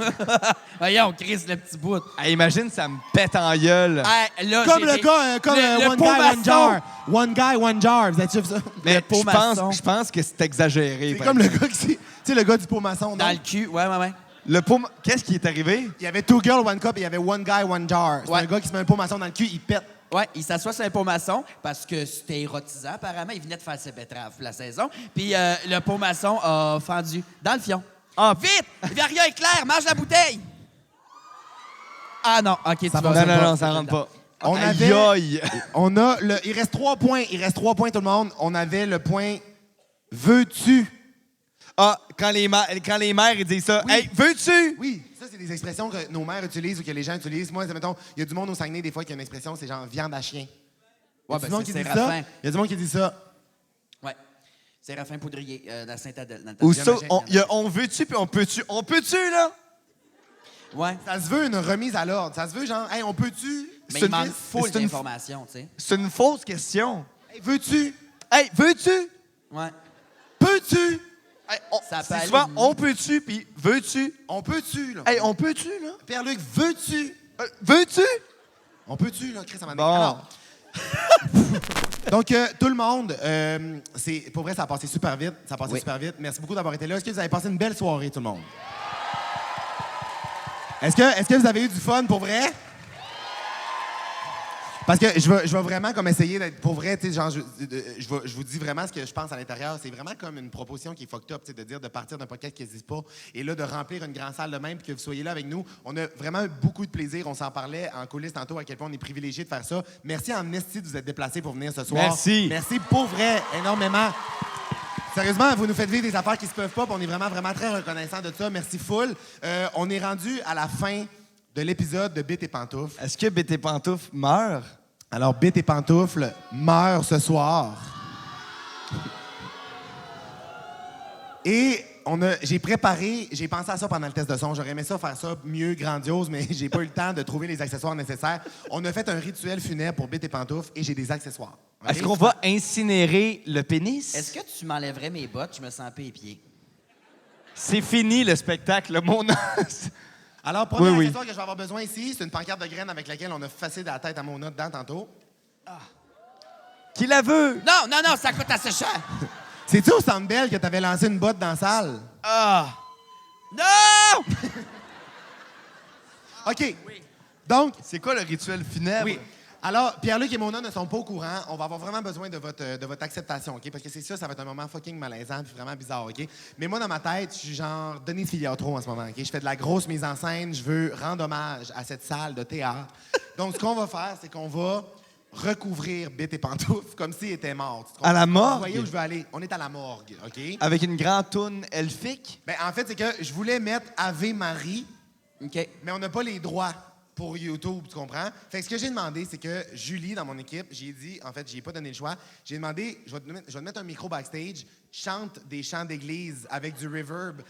Voyons, Chris, le petit bout. Hey, imagine, ça me pète en gueule. Hey, là, Comme j'ai le des- gars, comme le One pot Guy, One maçon. Jar. One Guy, One Jar. Vous êtes sûr de ça? Mais pot maçon. je pense que c'est exagéré. C'est par comme le exemple. gars qui... Tu sais, le gars du pot maçon, non? Dans le cul, ouais. Le pot... Qu'est-ce qui est arrivé? Il y avait Two Girls, One Cup et il y avait One Guy, One Jar. C'est Ouais. un gars qui se met un pot maçon dans le cul, il pète. Ouais, il s'assoit sur un pot maçon parce que c'était érotisant, apparemment. Il venait de faire ses betteraves pour la saison. Puis le pot maçon a fendu dans le fion. Ah, Vite! Varia éclair, mange la bouteille! Ah non, OK, tu vas... Non, ça rentre pas. On Aïe, avait... aïe. On a le... Il reste 3 points. Il reste 3 points, tout le monde. On avait le point « Veux-tu? Ah, quand les mères ils disent ça, Oui. hey, veux-tu? » Oui, ça, c'est des expressions que nos mères utilisent ou que les gens utilisent. Moi, mettons, il y a du monde au Saguenay, des fois, qui a une expression, c'est genre « viande à chien ». Ouais, Il y a du monde qui dit ça. Séraphin. Il y a du monde qui dit ça. Ouais. Séraphin Poudrier, de la Sainte-Adèle. dans le Ou temps. ça, Viande à chien, il y a on veut-tu puis on peut-tu? On peut-tu, là? Ouais. Ça se veut une remise à l'ordre. Ça se veut genre « Hey, on peut-tu? » Mais C'est il manque une- full c'est une- d'informations, tu sais. C'est une fausse question. Hey, veux-tu? Hey, veux-tu? Ouais. Peux-tu? Hey, Ça peut c'est aller souvent mieux. on peut-tu puis veux-tu? On peut-tu, là? Hey, on peut-tu, là? Pierre-Luc, veux-tu? Veux-tu? On peut-tu, là? Chris, ça m'a Bon. Alors, donc, tout le monde, c'est pour vrai, ça a passé super vite. Ça a passé Oui. super vite. Merci beaucoup d'avoir été là. Est-ce que vous avez passé une belle soirée, tout le monde? Est-ce que vous avez eu du fun pour vrai? Parce que je vais vraiment comme essayer d'être pour vrai, tu sais, genre, je vous dis vraiment ce que je pense à l'intérieur. C'est vraiment comme une proposition qui est fucked up, tu sais, de dire de partir d'un podcast qui n'existe pas et là, de remplir une grande salle de même puis que vous soyez là avec nous. On a vraiment eu beaucoup de plaisir. On s'en parlait en coulisses tantôt à quel point on est privilégié de faire ça. Merci en esti de vous être déplacés pour venir ce soir. Merci. Merci pour vrai, énormément. Sérieusement, vous nous faites vivre des affaires qui se peuvent pas, puis on est vraiment, vraiment très reconnaissants de ça. Merci full. On est rendu à la fin de l'épisode de Bit et Pantoufles. Est-ce que BT Pantoufle meurt? Alors, Bit et Pantoufles meurt ce soir. Et j'ai pensé à ça pendant le test de son. J'aurais aimé ça faire ça mieux, grandiose, mais j'ai pas eu le temps de trouver les accessoires nécessaires. On a fait un rituel funèbre pour Bit et Pantoufles et j'ai des accessoires. OK? Est-ce qu'on va incinérer le pénis? Est-ce que tu m'enlèverais mes bottes? Je me sens peu épié. C'est fini le spectacle, mon os. Alors, premier Oui, oui. accessoire que je vais avoir besoin ici, c'est une pancarte de graines avec laquelle on a facé de la tête à Mona dedans tantôt. Qui la veut? Non, ça coûte assez cher. C'est-tu au Centre Bell que t'avais lancé une botte dans la salle? Ah! Non! OK. Donc, C'est quoi le rituel funèbre? oui. Alors, Pierre-Luc et Mona ne sont pas au courant. On va avoir vraiment besoin de votre acceptation, OK? Parce que c'est ça va être un moment fucking malaisant puis vraiment bizarre, OK? Mais moi, dans ma tête, je suis genre Denis Filiatro en ce moment, OK? Je fais de la grosse mise en scène. Je veux rendre hommage à cette salle de théâtre. Donc, ce qu'on va faire, c'est qu'on va recouvrir Bit et Pantoufles comme s'il était mort. Tu comprends? À la morgue? Vous voyez où je veux aller? On est à la morgue, OK? Avec une grande toune elfique? Ben, en fait, c'est que je voulais mettre Ave Marie, OK. mais on n'a pas les droits pour YouTube, tu comprends? Fait que ce que j'ai demandé, c'est que Julie, dans mon équipe, j'ai dit, en fait, j'ai pas donné le choix, j'ai demandé, je vais te mettre un micro backstage, chante des chants d'église avec du reverb.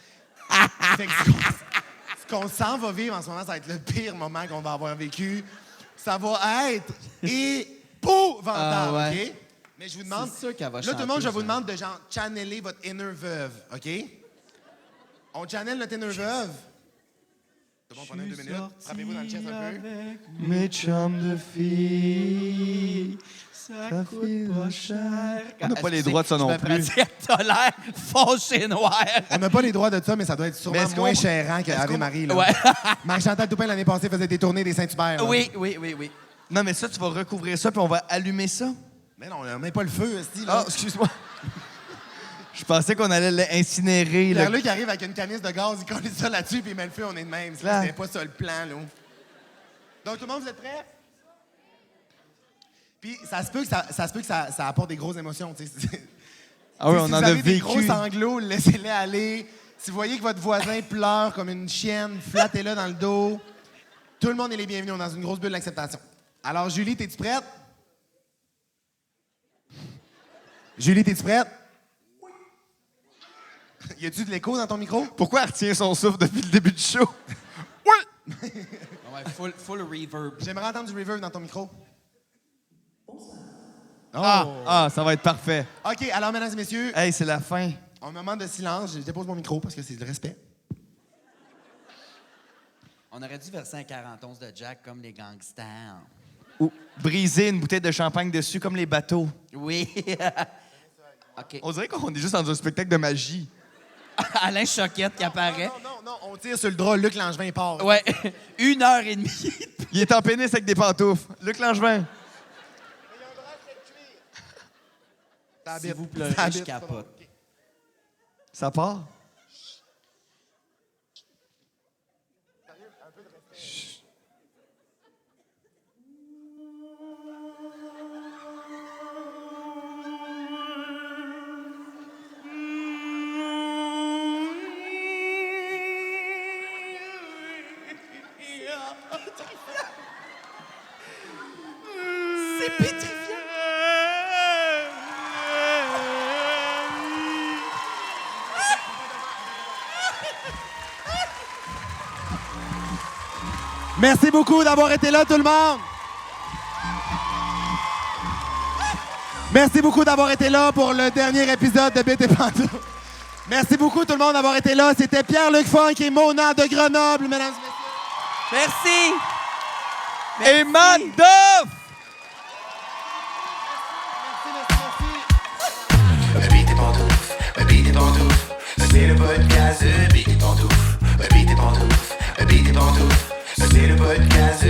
Fait que ce qu'on s'en va vivre en ce moment, ça va être le pire moment qu'on va avoir vécu. Ça va être épouvantable, Ah ouais. OK? Mais je vous demande... C'est sûr qu'elle va Là, tout le monde, chanter, je vous ça. demande de genre channeler votre inner veuve, OK? On channel notre inner veuve. C'est bon, prenez 2 minutes. Frappez-vous dans le chest un peu. Mes chums de filles, ça coûte pas cher. On n'a pas les droits de ça non plus. T'as l'air foncé noir. On n'a pas les droits de ça, mais ça doit être Mais sûrement est-ce moins qu'on- chérant que Ave Marie. Là. Ouais. Marie-Chantal Toupin, l'année passée, faisait des tournées des Saint-Hubert. là. Oui. Non, mais ça, tu vas recouvrir ça puis on va allumer ça. Mais non, on met pas le feu, esti, là. Ah, excuse-moi. Je pensais qu'on allait l'incinérer. là. Pierre-Luc arrive avec une canisse de gaz, il colle ça là-dessus, puis il met le feu, on est de même. Claire. C'était pas ça le plan, là. Donc, tout le monde, vous êtes prêts? Puis ça se peut que ça apporte des grosses émotions, tu sais. Ah oui, Si on vous en a avez des vécu. gros sanglots, laissez-les aller. Si vous voyez que votre voisin pleure comme une chienne, flattez-le dans le dos. Tout le monde est les bienvenus. On est dans une grosse bulle d'acceptation. Alors, Julie, t'es-tu prête? Julie, t'es-tu prête? Oui. Y a-tu de l'écho dans ton micro? Pourquoi elle retient son souffle depuis le début du show? Ouais, full reverb. J'aimerais entendre du reverb dans ton micro. Ah, ça va être parfait. OK, alors, mesdames et messieurs, Hey, c'est la fin. un moment de silence. Je dépose mon micro parce que c'est le respect. On aurait dû verser un 41 de Jack comme les gangsters. Ou briser une bouteille de champagne dessus comme les bateaux. Oui. OK. On dirait qu'on est juste dans un spectacle de magie. Alain Choquette qui apparaît. Non, on tire sur le drap. Luc Langevin part. Ouais. 1h30. Il est en pénis avec des pantoufles. Luc Langevin. Si vous pleurez, je capote. Ça part? C'est pétrifiant. Merci beaucoup d'avoir été là, tout le monde. Merci beaucoup d'avoir été là pour le dernier épisode de BT Pantoufles. Merci beaucoup, tout le monde, d'avoir été là. C'était Pierre-Luc Funk et Mona de Grenoble, mesdames et messieurs. Merci. Et Mandoff! Beat tes pantoufles, beat tes pantoufles. C'est le podcast de Beat tes pantoufles, beat tes pantoufles, beat tes pantoufles. C'est le podcast